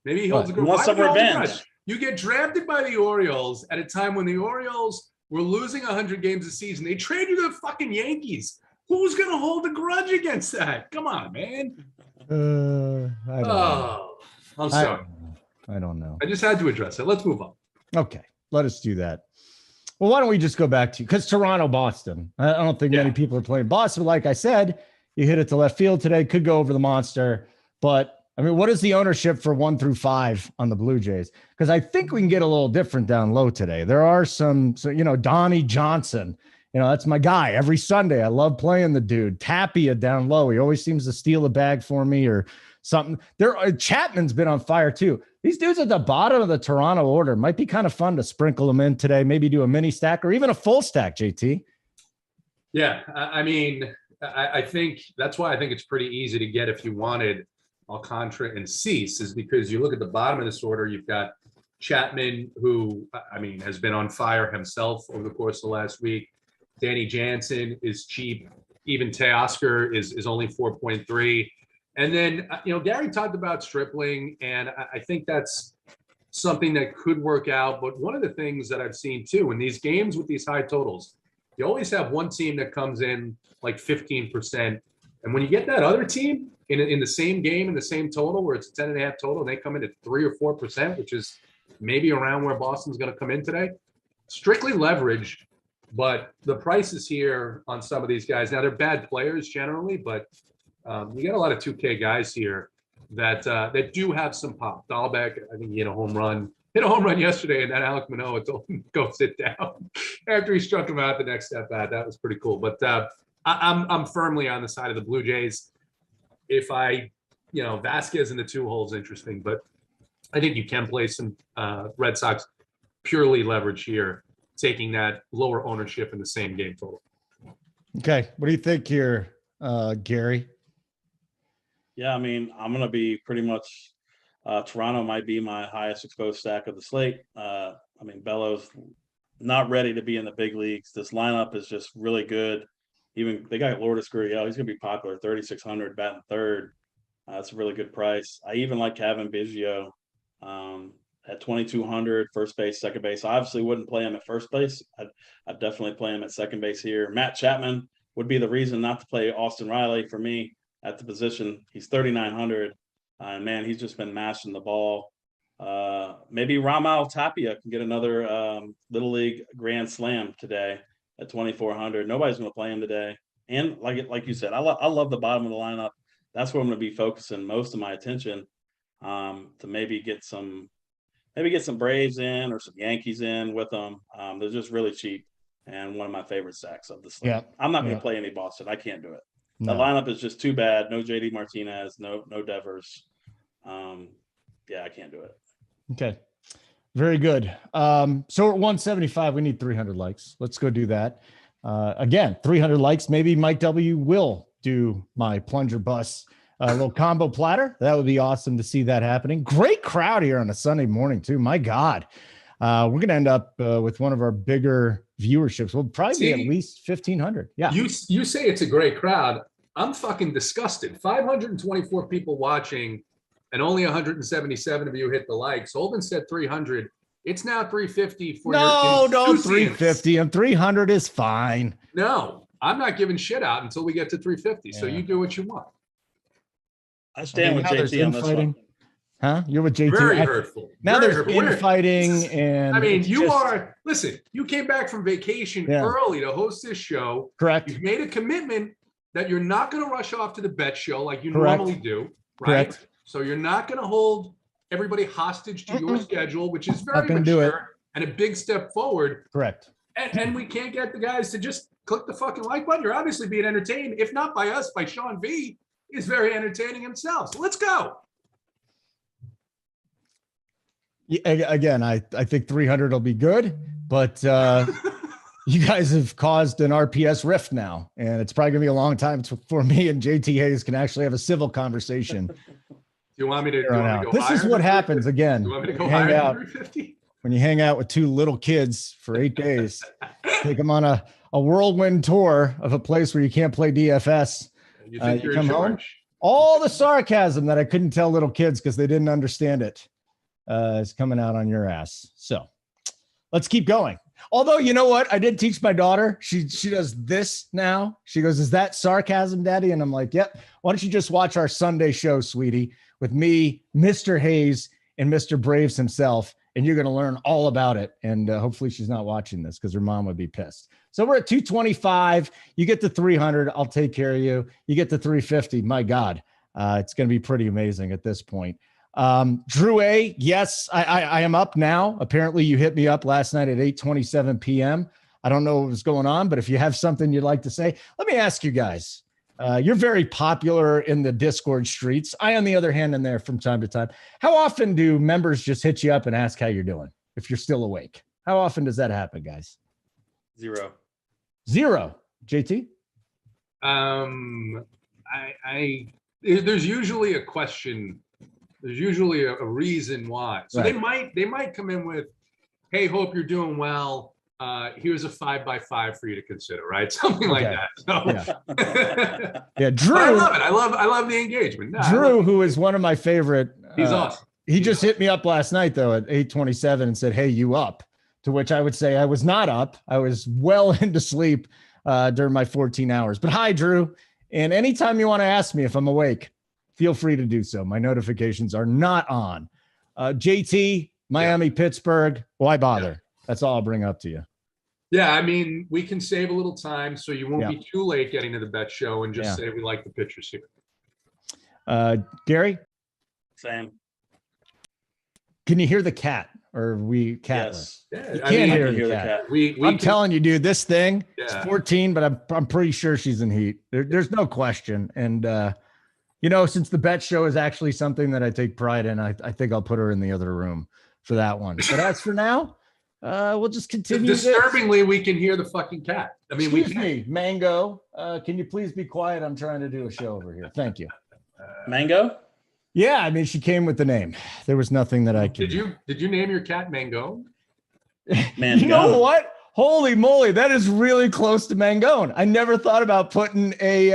Maybe he holds a grudge. Wants some revenge. You get drafted by the Orioles at a time when the Orioles were losing 100 games a season. They traded you to the fucking Yankees. Who's going to hold a grudge against that? Come on, man. I don't know. I'm sorry. I don't know. I just had to address it. Let's move on. Okay, let us do that. Well, why don't we just go back to, because Toronto, Boston. I don't think many people are playing Boston. Like I said, you hit it to left field today, could go over the monster. But I mean, what is the ownership for 1 through 5 on the Blue Jays? Because I think we can get a little different down low today. There are some, Donnie Johnson, that's my guy every Sunday. I love playing the dude. Tapia down low. He always seems to steal a bag for me or something. Chapman's been on fire too. These dudes at the bottom of the Toronto order might be kind of fun to sprinkle them in today. Maybe do a mini stack or even a full stack, JT. Yeah, I mean, I think that's why I think it's pretty easy to get if you wanted Alcantara and Cease, is because you look at the bottom of this order, you've got Chapman, who, I mean, has been on fire himself over the course of the last week. Danny Jansen is cheap. Even Teoscar is only 4.3. And then, Gary talked about Stripling, and I think that's something that could work out. But one of the things that I've seen too, in these games with these high totals, you always have one team that comes in like 15%. And when you get that other team in the same game, in the same total, where it's a 10.5 total, and they come in at 3 or 4%, which is maybe around where Boston's going to come in today, strictly leverage. But the prices here on some of these guys, now they're bad players generally, but you got a lot of 2K guys here that do have some pop. Dahlbeck, I think he hit a home run yesterday, and then Alec Manoah told him go sit down after he struck him out the next step at. That was pretty cool. But I'm firmly on the side of the Blue Jays. If Vasquez in the 2 holes interesting, but I think you can play some Red Sox purely leverage here, taking that lower ownership in the same game total. Okay, what do you think here, Gary? Yeah, I mean, I'm going to be pretty much Toronto might be my highest exposed stack of the slate. I mean, Bellows not ready to be in the big leagues. This lineup is just really good. Even they got Lourdes Gurriel. He's going to be popular, 3,600, batting third. That's a really good price. I even like Kevin Biggio. at 2,200, first base, second base. I obviously wouldn't play him at first base. I'd definitely play him at second base here. Matt Chapman would be the reason not to play Austin Riley for me at the position. He's 3,900. And man, he's just been mashing the ball. Maybe Ramal Tapia can get another Little League Grand Slam today at 2,400. Nobody's going to play him today. And like you said, I love the bottom of the lineup. That's where I'm going to be focusing most of my attention to maybe get some Braves in or some Yankees in with them. They're just really cheap and one of my favorite stacks of the slate. Yeah. I'm not going to play any Boston. I can't do it. No. The lineup is just too bad. No JD Martinez, no Devers. I can't do it. Okay. Very good. So we're at 175. We need 300 likes. Let's go do that. Again, 300 likes. Maybe Mike W will do my plunger bus, little combo platter. That would be awesome to see that happening. Great crowd here on a Sunday morning too. My God. We're going to end up with one of our bigger viewerships. We'll probably be at least 1,500. Yeah. You say it's a great crowd. I'm fucking disgusted. 524 people watching and only 177 of you hit the likes. Holden said 300. It's now 350 for no, 350 and 300 is fine. No, I'm not giving shit out until we get to 350. Yeah. So you do what you want. I stand with JT on this one. Huh? You're with JT. Very hurtful. Now Very there's hurtful. infighting and I mean, listen, you came back from vacation early to host this show. Correct. You've made a commitment that you're not going to rush off to the bet show like you normally do. Right. Correct. So you're not going to hold everybody hostage to your schedule, which is very mature and a big step forward. Correct. And we can't get the guys to just click the fucking like button. You're obviously being entertained, if not by us, by Sean V. Is very entertaining himself. So let's go. Yeah, again, I think 300 will be good, but you guys have caused an RPS rift now, and it's probably gonna be a long time for me and JT Hayes can actually have a civil conversation. Do you want me to go This is what happens again. Do you want me to go hang higher out, than 350? when you hang out with two little kids for 8 days, take them on a whirlwind tour of a place where you can't play DFS. You think you're come in home, charge? all the sarcasm that I couldn't tell little kids because they didn't understand it is coming out on your ass. So let's keep going. Although, you know what? I did teach my daughter. She does this now. She goes, "Is that sarcasm, Daddy?" And I'm like, "Yep. Why don't you just watch our Sunday show, sweetie, with me, Mr. Hayes, and Mr. Braves himself, and you're going to learn all about it." And hopefully she's not watching this because her mom would be pissed. So we're at 225. You get to 300. I'll take care of you. You get to 350. My God, it's going to be pretty amazing at this point. Drew A, yes, I am up now. Apparently you hit me up last night at 8:27 p.m. I don't know what was going on, but if you have something you'd like to say, let me ask you guys. You're very popular in the Discord streets. I, on the other hand, in there from time to time. How often do members just hit you up and ask how you're doing if you're still awake? How often does that happen, guys? Zero. JT? There's usually a question. There's usually a reason why. So right. they might come in with, "Hey, hope you're doing well. Here's a 5x5 for you to consider," right? Something like that. So, yeah, Drew. I love it. I love the engagement. Drew, who is one of my favorite. He's awesome. He just hit me up last night though at 8:27 and said, "Hey, you up?" To which I would say I was not up. I was well into sleep during my 14 hours. But hi, Drew. And anytime you want to ask me if I'm awake, feel free to do so. My notifications are not on. JT, Miami, Pittsburgh. Why bother? Yeah. That's all I'll bring up to you. Yeah, I mean, we can save a little time so you won't be too late getting to the bet show and just say we like the pitchers here. Gary? Same. Can you hear the cat? Or are we catless? Yes. Yeah, you can't hear the cat. I'm telling you, dude, this thing is 14, but I'm pretty sure she's in heat. There's no question. And since the bet show is actually something that I take pride in, I think I'll put her in the other room for that one. But as for now, we'll just continue. Disturbingly, we can hear the fucking cat. I mean, Excuse me, Mango. Can you please be quiet? I'm trying to do a show over here. Thank you. Mango? Yeah, I mean, she came with the name. There was nothing that I could. Did you name your cat Mango? Mangone. You know what? Holy moly, that is really close to Mangone. I never thought about putting a.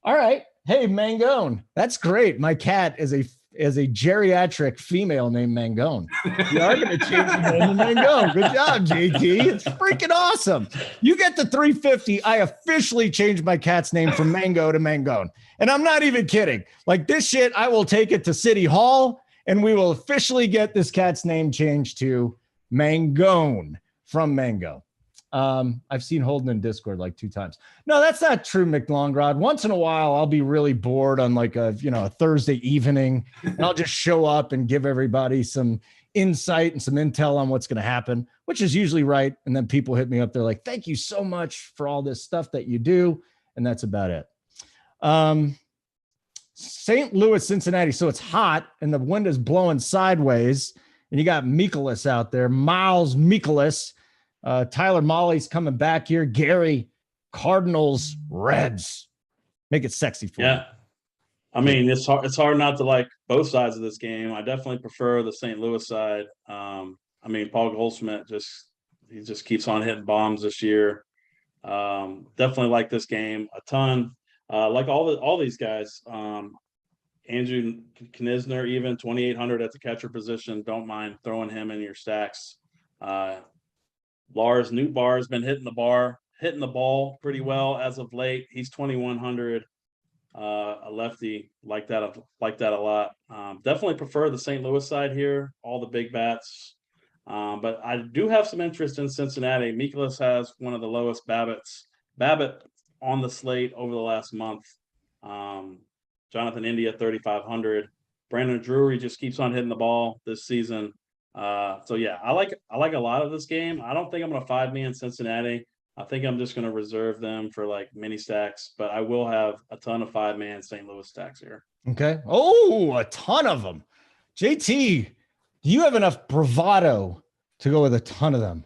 All right, hey Mangone, that's great. My cat is a as a geriatric female named Mangone. You are going to change your name to Mangone. Good job, JT. It's freaking awesome. You get the 350. I officially changed my cat's name from Mango to Mangone. And I'm not even kidding. Like this shit, I will take it to City Hall and we will officially get this cat's name changed to Mangone from Mango. I've seen Holden in Discord like 2 times. No, that's not true, McLongrod. Once in a while, I'll be really bored on like a Thursday evening, and I'll just show up and give everybody some insight and some intel on what's going to happen, which is usually right. And then people hit me up. They're like, thank you so much for all this stuff that you do. And that's about it. St. Louis, Cincinnati. So it's hot and the wind is blowing sideways. And you got Mikolas out there, Miles Mikolas. Tyler Molly's coming back here. Gary, Cardinals, Reds. Make it sexy for you. I mean, it's hard not to like both sides of this game. I definitely prefer the St. Louis side. I mean, Paul Goldschmidt just keeps on hitting bombs this year. Definitely like this game a ton. Like all these guys. Andrew Knizner, even 2,800 at the catcher position. Don't mind throwing him in your stacks. Lars Nootbaar has been hitting the ball pretty well as of late. He's 2,100. A lefty like that a lot. Definitely prefer the St. Louis side here. All the big bats. But I do have some interest in Cincinnati. Mikolas has one of the lowest BABIP on the slate over the last month. Jonathan India 3,500. Brandon Drury just keeps on hitting the ball this season. So yeah, I like a lot of this game. I don't think I'm going to 5-man Cincinnati. I think I'm just going to reserve them for like mini stacks, but I will have a ton of 5-man St. Louis stacks here. Okay. Oh, a ton of them. JT, do you have enough bravado to go with a ton of them?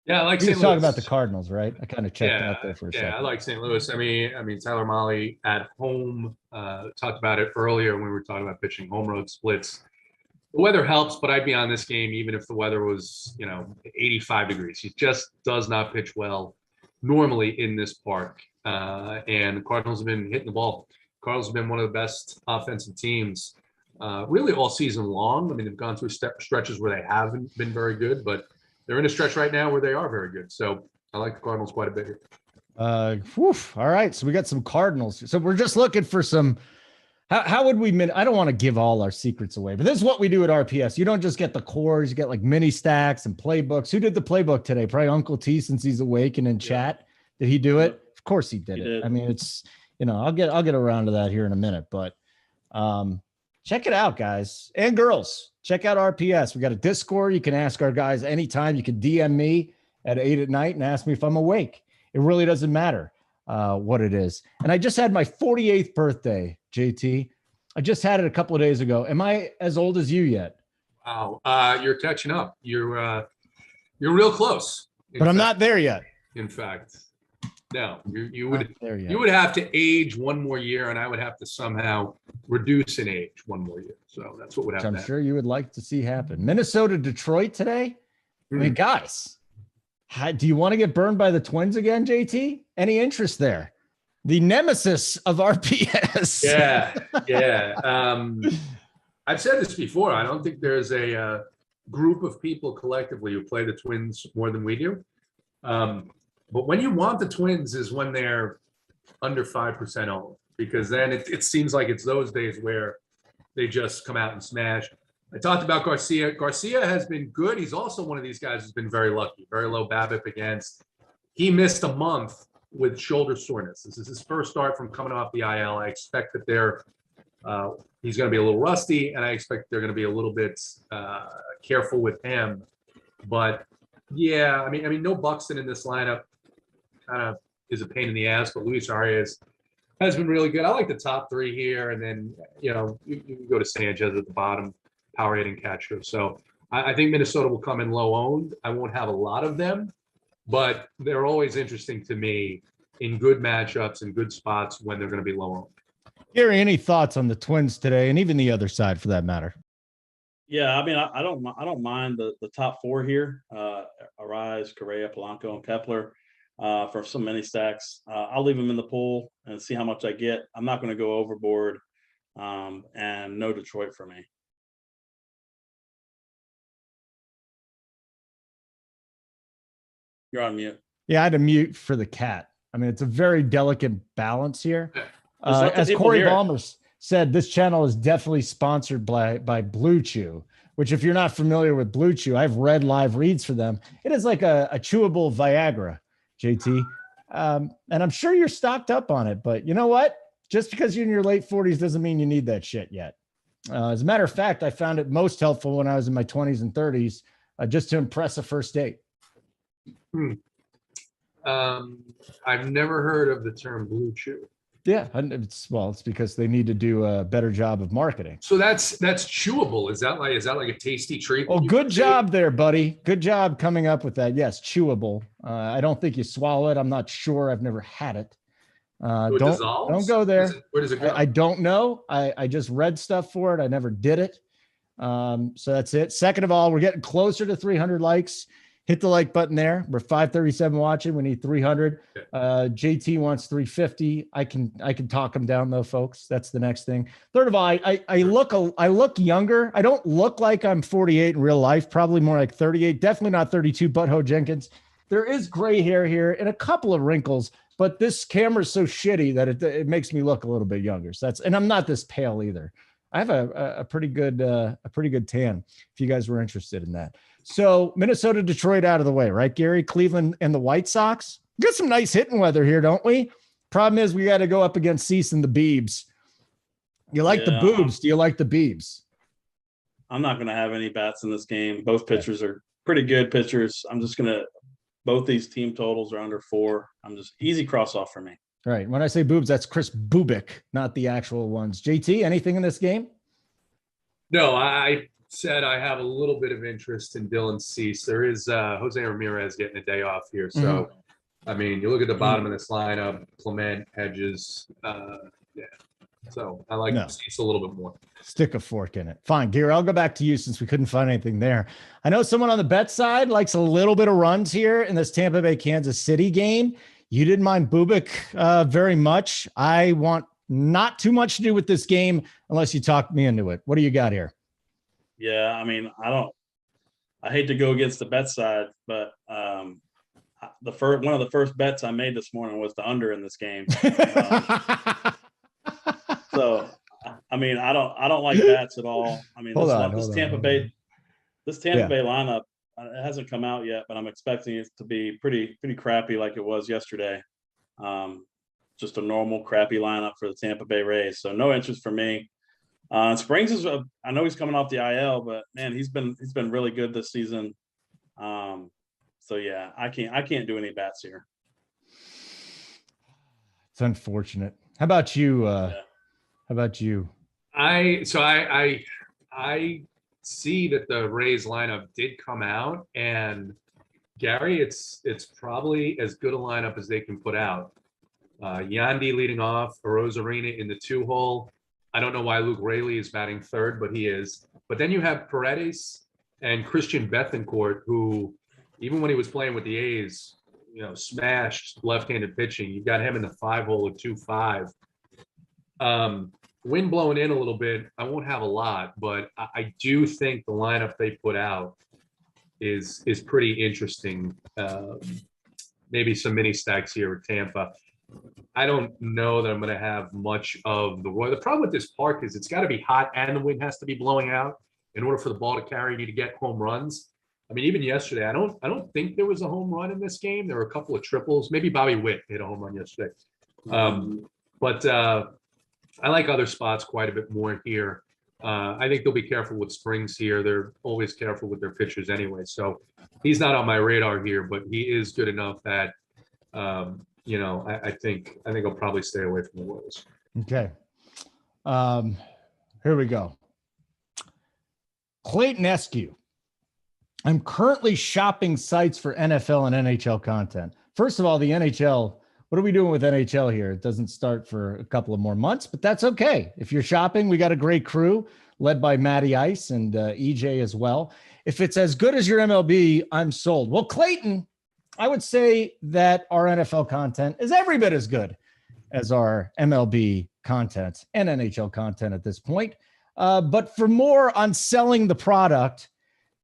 Yeah, I like St. Louis. Talking about the Cardinals, right? I kind of checked out there for a second. Yeah, I like St. Louis. I mean, Tyler Molly at home. Talked about it earlier when we were talking about pitching home road splits. The weather helps, but I'd be on this game even if the weather was, 85 degrees. He just does not pitch well normally in this park. And the Cardinals have been hitting the ball. Cardinals have been one of the best offensive teams really all season long. I mean, they've gone through stretches where they haven't been very good, but they're in a stretch right now where they are very good. So I like the Cardinals quite a bit here. All right. So we got some Cardinals. So we're just looking for some. How would we I don't want to give all our secrets away, but this is what we do at RPS. You don't just get the cores, you get like mini stacks and playbooks. Who did the playbook today? Probably Uncle T, since he's awake and in chat. Did he do it? Of course he did it. I mean, it's, I'll get around to that here in a minute, but check it out, guys and girls. Check out RPS. We got a Discord. You can ask our guys anytime. You can DM me at 8 at night and ask me if I'm awake. It really doesn't matter what it is. And I just had my 48th birthday, JT. I just had it a couple of days ago. Am I as old as you yet? Wow. You're catching up. You're real close. But I'm not there yet. In fact, no, you would have to age one more year, and I would have to somehow reduce in age one more year. So that's what would happen. I'm sure you would like to see happen. Minnesota, Detroit today. I mean, guys, do you want to get burned by the Twins again, JT? Any interest there? The nemesis of RPS. Yeah. I've said this before. I don't think there's a group of people collectively who play the Twins more than we do. But when you want the Twins is when they're under 5% owned, because then it seems like it's those days where they just come out and smash. I talked about Garcia. Garcia has been good. He's also one of these guys who's been very lucky, very low BABIP against. He missed a month with shoulder soreness. This is his first start from coming off the IL. I expect that he's going to be a little rusty, and I expect they're going to be a little bit careful with him. But yeah, I mean, no Buxton in this lineup kind of is a pain in the ass, but Luis Arias has been really good. I like the top three here, and then you can go to Sanchez at the bottom, power hitting catcher. So I think Minnesota will come in low owned. I won't have a lot of them, but they're always interesting to me in good matchups and good spots when they're going to be low owned. Gary, any thoughts on the Twins today, and even the other side for that matter? Yeah, I mean, I don't mind the top four here: Arise, Correa, Polanco, and Kepler for some mini stacks. I'll leave them in the pool and see how much I get. I'm not going to go overboard. and no Detroit for me. You're on mute. Yeah, I had to mute for the cat. I mean, it's a very delicate balance here. As Corey Ballmer said, this channel is definitely sponsored by Blue Chew, which if you're not familiar with Blue Chew, I've read live reads for them. It is like a chewable Viagra, JT. And I'm sure you're stocked up on it, but you know what? Just because you're in your late 40s doesn't mean you need that shit yet. As a matter of fact, I found it most helpful when I was in my 20s and 30s, just to impress a first date. I've never heard of the term Blue Chew. Yeah, it's because they need to do a better job of marketing. So that's chewable. Is that like a tasty treat? Oh, good job there, buddy. Good job coming up with that. Yes, chewable. I don't think you swallow it. I'm not sure. I've never had it. Don't go there. Where does it go? I don't know. I just read stuff for it. I never did it. So that's it. Second of all, we're getting closer to 300 likes. Hit the like button there. We're 537 watching. We need 300. JT wants 350. I can talk him down though, folks. That's the next thing. Third of all, I look younger. I don't look like I'm 48 in real life. Probably more like 38. Definitely not 32. Butthole Jenkins. There is gray hair here and a couple of wrinkles, but this camera's so shitty that it makes me look a little bit younger. So and I'm not this pale either. I have a pretty good tan. If you guys were interested in that. So Minnesota, Detroit out of the way, right, Gary? Cleveland and the White Sox. We got some nice hitting weather here, don't we? Problem is we got to go up against Cease and the Beebs. You like the boobs? Do you like the Beebs? I'm not going to have any bats in this game. Both pitchers are pretty good pitchers. I'm just going to – both these team totals are under 4. I'm just easy cross off for me. All right. When I say boobs, that's Chris Bubik, not the actual ones. JT, anything in this game? No, I said I have a little bit of interest in Dylan Cease. There is Jose Ramirez getting a day off here. So, I mean, you look at the bottom of this lineup, Clement, Hedges. Yeah. So I like Cease a little bit more. Stick a fork in it. Fine. Gary, I'll go back to you since we couldn't find anything there. I know someone on the bet side likes a little bit of runs here in this Tampa Bay, Kansas City game. You didn't mind Bubik very much. I want not too much to do with this game unless you talk me into it. What do you got here? Yeah, I mean, I hate to go against the bet side, but one of the first bets I made this morning was the under in this game. So, I mean, I don't like bats at all. I mean, this Tampa Bay lineup, it hasn't come out yet, but I'm expecting it to be pretty crappy like it was yesterday. Just a normal crappy lineup for the Tampa Bay Rays. So no interest for me. Springs I know he's coming off the IL, but man, he's been really good this season. So yeah, I can't do any bats here. It's unfortunate. How about you? How about you? I see that the Rays lineup did come out, and Gary, it's probably as good a lineup as they can put out. Yandy leading off, Arozarena in the 2-hole. I don't know why Luke Raley is batting third, but he is. But then you have Paredes and Christian Bethancourt, who, even when he was playing with the A's, smashed left-handed pitching. You got him in the 5-hole at 2-5. Wind blowing in a little bit. I won't have a lot, but I do think the lineup they put out is pretty interesting. Maybe some mini stacks here with Tampa. I don't know that I'm going to have much of the Roy. The problem with this park is it's got to be hot and the wind has to be blowing out in order for the ball to carry you to get home runs. I mean, even yesterday, I don't think there was a home run in this game. There were a couple of triples. Maybe Bobby Witt hit a home run yesterday. But I like other spots quite a bit more here. I think they'll be careful with Springs here. They're always careful with their pitchers anyway. So he's not on my radar here, but he is good enough that I think I'll probably stay away from the Royals. Okay. Here we go. Clayton Eskew. I'm currently shopping sites for NFL and NHL content. First of all, the NHL, what are we doing with NHL here? It doesn't start for a couple of more months, but that's okay. If you're shopping, we got a great crew led by Matty Ice and EJ as well. If it's as good as your MLB, I'm sold. Well, Clayton, I would say that our NFL content is every bit as good as our MLB content and NHL content at this point. But for more on selling the product,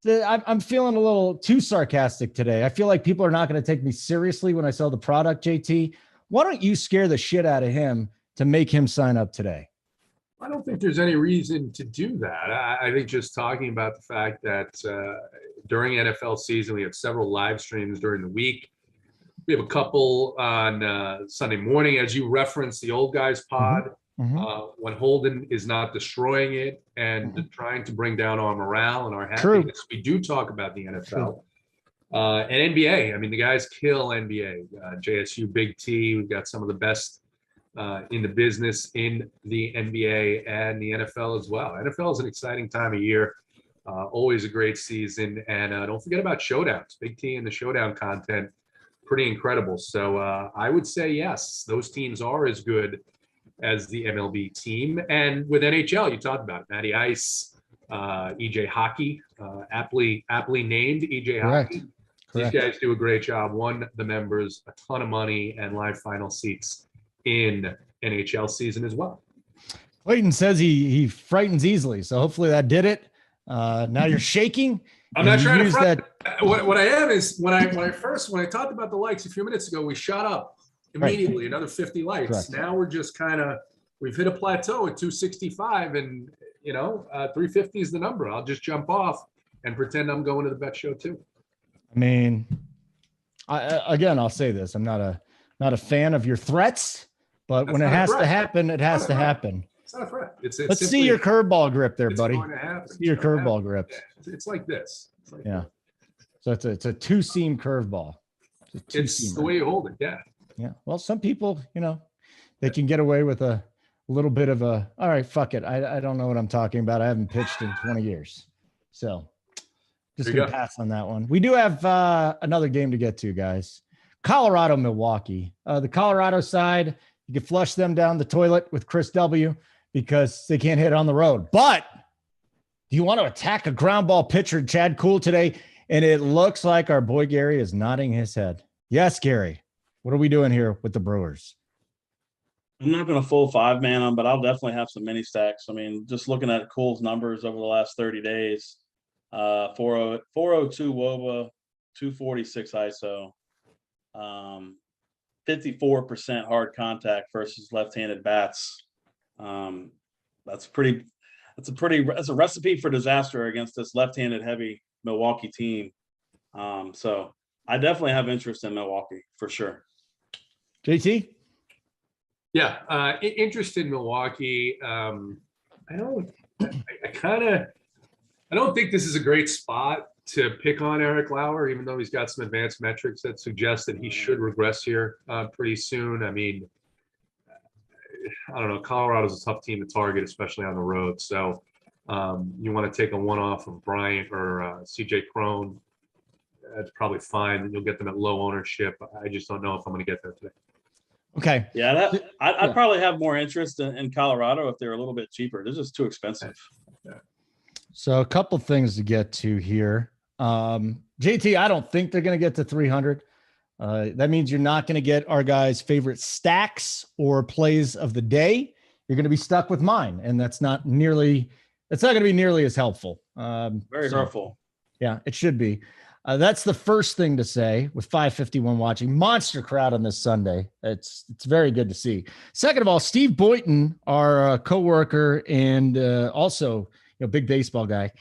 I'm feeling a little too sarcastic today. I feel like people are not going to take me seriously when I sell the product, JT. Why don't you scare the shit out of him to make him sign up today? I don't think there's any reason to do that. I think just talking about the fact that during NFL season, we have several live streams during the week. We have a couple on Sunday morning, as you referenced, the Old Guys pod, when Holden is not destroying it and trying to bring down our morale and our happiness. True. We do talk about the NFL and NBA. I mean, the guys kill NBA. JSU, BigT, we've got some of the best in the business in the NBA and the NFL as well. NFL is an exciting time of year, always a great season. And don't forget about Showdowns, BigT and the Showdown content, pretty incredible. So I would say, yes, those teams are as good as the MLB team. And with NHL, you talked about it, Matty Ice, EJ Hockey, aptly named EJ Hockey. These guys do a great job, won the members a ton of money and live final seats in NHL season as well. Clayton says he frightens easily, so hopefully that did it. Now you're shaking. I'm not trying to front. What I am is when I talked about the likes a few minutes ago, we shot up immediately another 50 likes. Correct. Now we're just we've hit a plateau at 265, and 350 is the number. I'll just jump off and pretend I'm going to the bet show too. I mean, I'll say this: I'm not a fan of your threats. But when it has to happen, it has to happen. It's not a threat. Let's see your curveball grip there, buddy. See your curveball grip. It's like this. So it's a two-seam curveball. It's the way you hold it. Yeah. Yeah. Well, some people, they can get away with a little bit of all right, fuck it. I don't know what I'm talking about. I haven't pitched in 20 years. So just going to pass on that one. We do have another game to get to, guys. Colorado, Milwaukee. The Colorado side, you can flush them down the toilet with Chris W. because they can't hit on the road. But do you want to attack a ground ball pitcher, Chad Kuhl, today? And it looks like our boy Gary is nodding his head. Yes, Gary. What are we doing here with the Brewers? I'm not going to full 5-man them, but I'll definitely have some mini stacks. I mean, just looking at Kuhl's numbers over the last 30 days, 402 WOBA, 246 ISO. 54% hard contact versus left-handed bats. That's a recipe for disaster against this left-handed heavy Milwaukee team. So I definitely have interest in Milwaukee for sure. JT? Yeah, interest in Milwaukee. I don't think this is a great spot to pick on Eric Lauer, even though he's got some advanced metrics that suggest that he should regress here pretty soon. I mean, I don't know. Colorado's a tough team to target, especially on the road. So you want to take a one-off of Bryant or CJ Cron. That's probably fine. You'll get them at low ownership. I just don't know if I'm going to get there today. Okay. Yeah, I'd probably have more interest in Colorado if they're a little bit cheaper. They're just too expensive. Yeah. So a couple things to get to here. JT, I don't think they're going to get to 300. That means you're not going to get our guys' favorite stacks or plays of the day. You're going to be stuck with mine, and that's not going to be nearly as helpful. Very hurtful. Yeah, it should be. That's the first thing to say with 551 watching. Monster crowd on this Sunday. It's very good to see. Second of all, Steve Boynton, our coworker and also big baseball guy.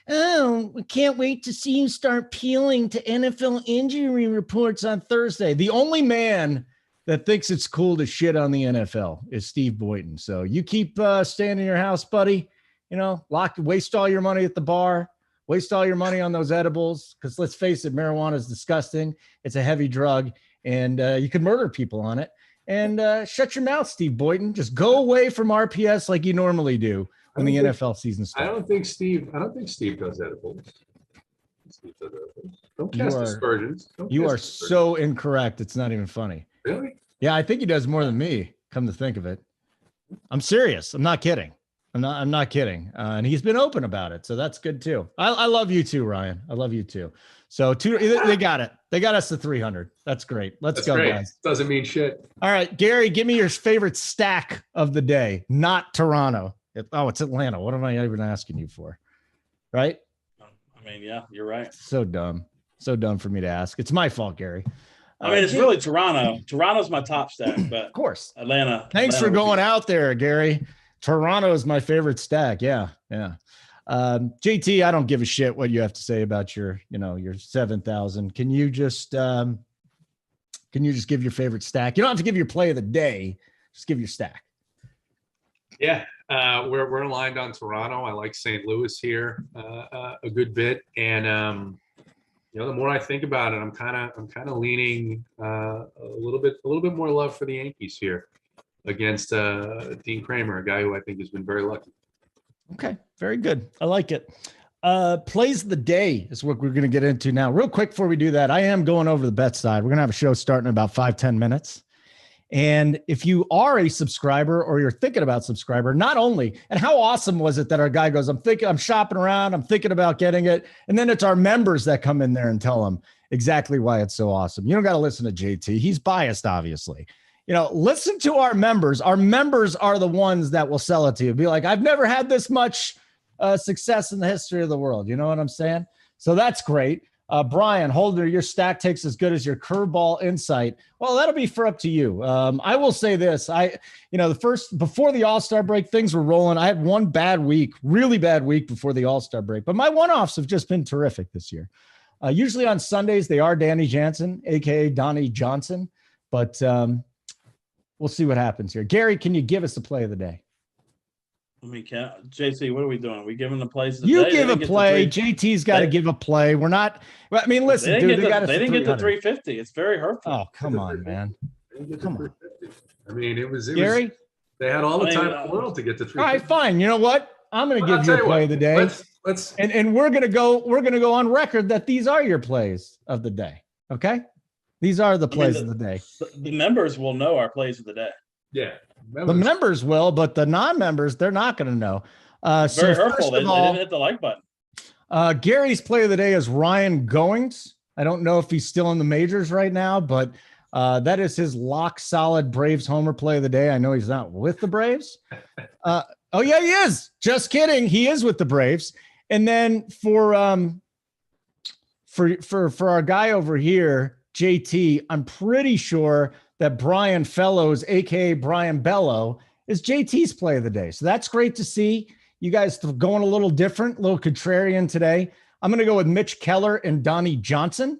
Oh, we can't wait to see you start peeling to NFL injury reports on Thursday. The only man that thinks it's cool to shit on the NFL is Steve Boynton. So you keep staying in your house, buddy. Waste all your money at the bar. Waste all your money on those edibles, because let's face it, marijuana is disgusting. It's a heavy drug, and you can murder people on it. And shut your mouth, Steve Boynton. Just go away from RPS like you normally do when the NFL season starts. I don't think Steve does edibles. Steve does edibles. Don't cast aspersions. You are so incorrect. It's not even funny. Really? Yeah, I think he does more than me, come to think of it. I'm serious. I'm not kidding. I'm not kidding. And he's been open about it. So that's good too. I love you too, Ryan. I love you too. So they got it. They got us to 300. That's great. That's go, great. Guys. Doesn't mean shit. All right, Gary, give me your favorite stack of the day. Not Toronto. It's Atlanta. What am I even asking you for? Right? I mean, yeah, you're right. So dumb. So dumb for me to ask. It's my fault, Gary. I mean, it's really Toronto. Toronto's my top stack, but of course. Atlanta. Thanks for going out there, Gary. Toronto is my favorite stack. Yeah. JT, I don't give a shit what you have to say about your 7,000. Can you just give your favorite stack? You don't have to give your play of the day. Just give your stack. Yeah. We're aligned on Toronto. I like St. Louis here a good bit. And, the more I think about it, I'm kind of leaning a little bit more love for the Yankees here against Dean Kramer, a guy who I think has been very lucky. Okay, very good. I like it. Plays of the day is what we're going to get into now. Real quick before we do that, I am going over the bet side. We're going to have a show starting in about 5-10 minutes. And if you are a subscriber or you're thinking about subscriber, not only, and how awesome was it that our guy goes, I'm shopping around, I'm thinking about getting it. And then it's our members that come in there and tell them exactly why it's so awesome. You don't got to listen to JT. He's biased, obviously. Listen to our members. Our members are the ones that will sell it to you. Be like, I've never had this much success in the history of the world. You know what I'm saying? So that's great. Brian Holder, your stack takes as good as your curveball insight. Well, that'll be up to you. I will say this. Before the All-Star break, things were rolling. I had one really bad week before the All-Star break, but my one-offs have just been terrific this year. Usually on Sundays, they are Danny Jansen, AKA Donnie Johnson, but we'll see what happens here. Gary, can you give us the play of the day? JC, what are we doing? Are we giving the plays today? You give a play. JT's got to give a play. We're not. I mean, listen, they didn't get the 350. It's very hurtful. Oh, come on, man. Come on. I mean, it was Gary. They had all the time in the world to get to 350. All right, fine. You know what? I'm going to give you a play of the day. Let's and we're going to go on record that these are your plays of the day. Okay? These are the plays of the day. The members will know our plays of the day. Yeah. The members will, but the non-members, they're not going to know. Very hurtful. They didn't hit the like button. Gary's play of the day is Ryan Goings. I don't know if he's still in the majors right now, but that is his lock solid Braves homer play of the day. I know he's not with the Braves. Oh yeah, he is. Just kidding. He is with the Braves. And then for our guy over here, JT, I'm pretty sure that Brian Fellows, aka Brian Bello, is JT's play of the day. So that's great to see. You guys going a little different, a little contrarian today. I'm going to go with Mitch Keller and Donnie Johnson.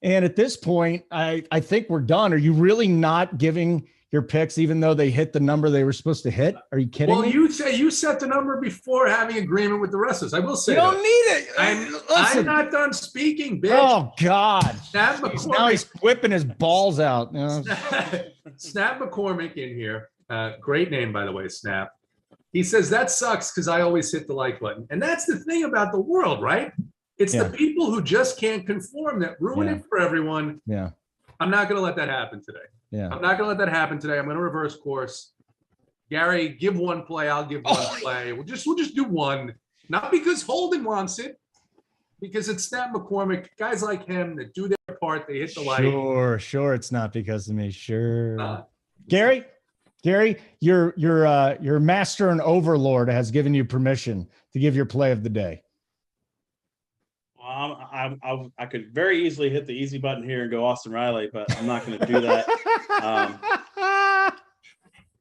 And at this point, I think we're done. Are you really not giving your picks, even though they hit the number they were supposed to hit? Are you kidding me? Well, you say you set the number before having agreement with the rest of us. I will say you don't need it. I'm not done speaking, bitch. Oh God! Now he's whipping his balls out. You know? Snap McCormick in here. Great name, by the way, Snap. He says that sucks because I always hit the like button, and that's the thing about the world, right? It's the people who just can't conform that ruin it for everyone. Yeah. I'm not going to let that happen today. Yeah. I'm not going to let that happen today. I'm going to reverse course. Gary, give one play. I'll give one play. We'll just do one. Not because Holden wants it, because it's Snap McCormick. Guys like him that do their part. They hit the light. Sure. It's not because of me. Sure. Gary, your master and overlord has given you permission to give your play of the day. I could very easily hit the easy button here and go Austin Riley, but I'm not going to do that.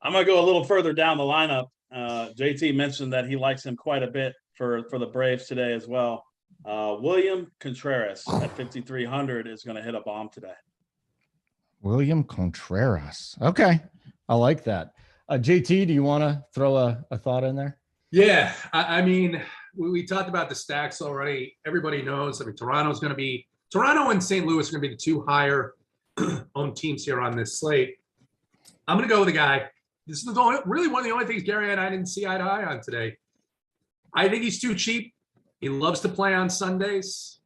I'm going to go a little further down the lineup. JT mentioned that he likes him quite a bit for the Braves today as well. William Contreras at 5,300 is going to hit a bomb today. William Contreras. Okay. I like that. JT, do you want to throw a thought in there? Yeah. I mean, we talked about the stacks already. Everybody knows. I mean, Toronto and St. Louis are going to be the two higher owned teams here on this slate. I'm going to go with a guy. This is really one of the only things Gary and I didn't see eye to eye on today. I think he's too cheap. He loves to play on Sundays.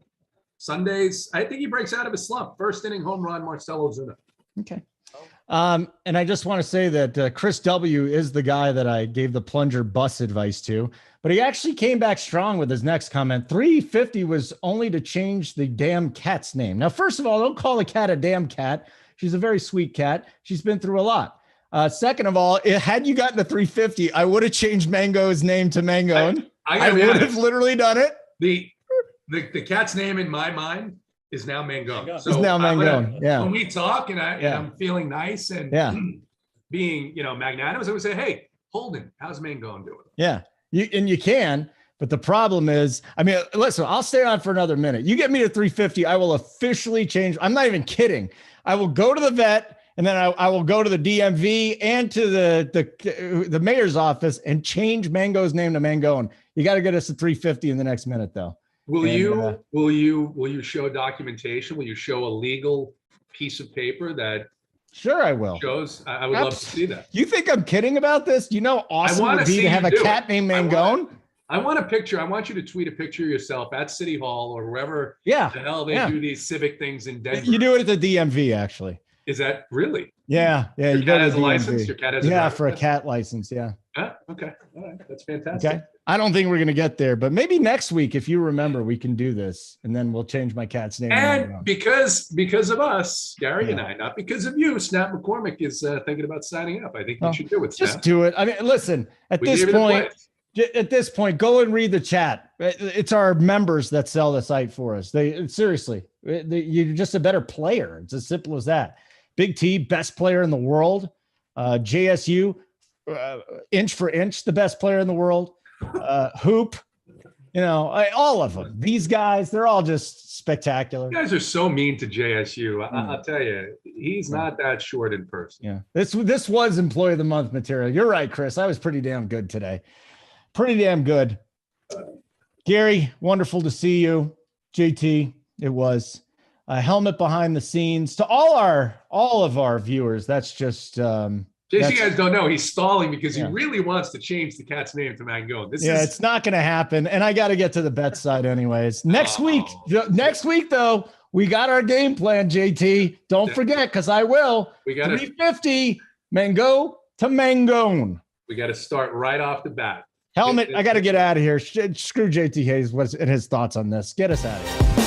I think he breaks out of his slump. First inning home run, Marcell Ozuna. Okay. And I just want to say that Chris W is the guy that I gave the plunger bus advice to, but he actually came back strong with his next comment. 350 was only to change the damn cat's name. Now, first of all, don't call a cat a damn cat. She's a very sweet cat. She's been through a lot. Second of all, had you gotten to 350, I would have changed Mango's name to Mangone. I would have literally done it. The cat's name in my mind is now Mangone. So it's now Mangone. Yeah. When we talk and I'm feeling nice and being, magnanimous, I would say, hey, Holden, how's Mangone doing? Yeah. You can, but the problem is, listen, I'll stay on for another minute. You get me to 350, I will officially change. I'm not even kidding. I will go to the vet and then I will go to the DMV and to the mayor's office and change Mango's name to Mangone. You got to get us to 350 in the next minute though. Will you show documentation? Will you show a legal piece of paper that Sure I will. shows? I would love to see that. You think I'm kidding about this? You know awesome it would be to have a cat named Mangone? I want a picture. I want you to tweet a picture of yourself at City Hall or wherever the hell they do these civic things in Denver. You do it at the DMV actually. Is that really? Yeah. Your cat has a license? Your cat has a for a cat license, yeah. Okay. All right. That's fantastic. Okay. I don't think we're going to get there, but maybe next week, if you remember, we can do this and then we'll change my cat's name. And because of us, Gary and I, not because of you, Snap McCormick is thinking about signing up. I think you should do it, Snap. Just do it. Listen, at this point, go and read the chat. It's our members that sell the site for us. Seriously, you're just a better player. It's as simple as that. Big T, best player in the world. JSU, inch for inch, the best player in the world. Hoop, all of them. These guys, they're all just spectacular. You guys are so mean to JSU. I'll tell you, he's not that short in person. Yeah, this was Employee of the Month material. You're right, Chris. I was pretty damn good today. Pretty damn good. Gary, wonderful to see you. JT, it was. A helmet behind the scenes to all of our viewers. That's just JC, you guys don't know he's stalling because he really wants to change the cat's name to Mangone. It's not going to happen, and I got to get to the bet side anyways. Next week though, we got our game plan. JT, don't forget because I will. We got 350 Mango to Mangone. We got to start right off the bat. Helmet. I got to get out of here. Screw JT Hayes and his thoughts on this. Get us out of here.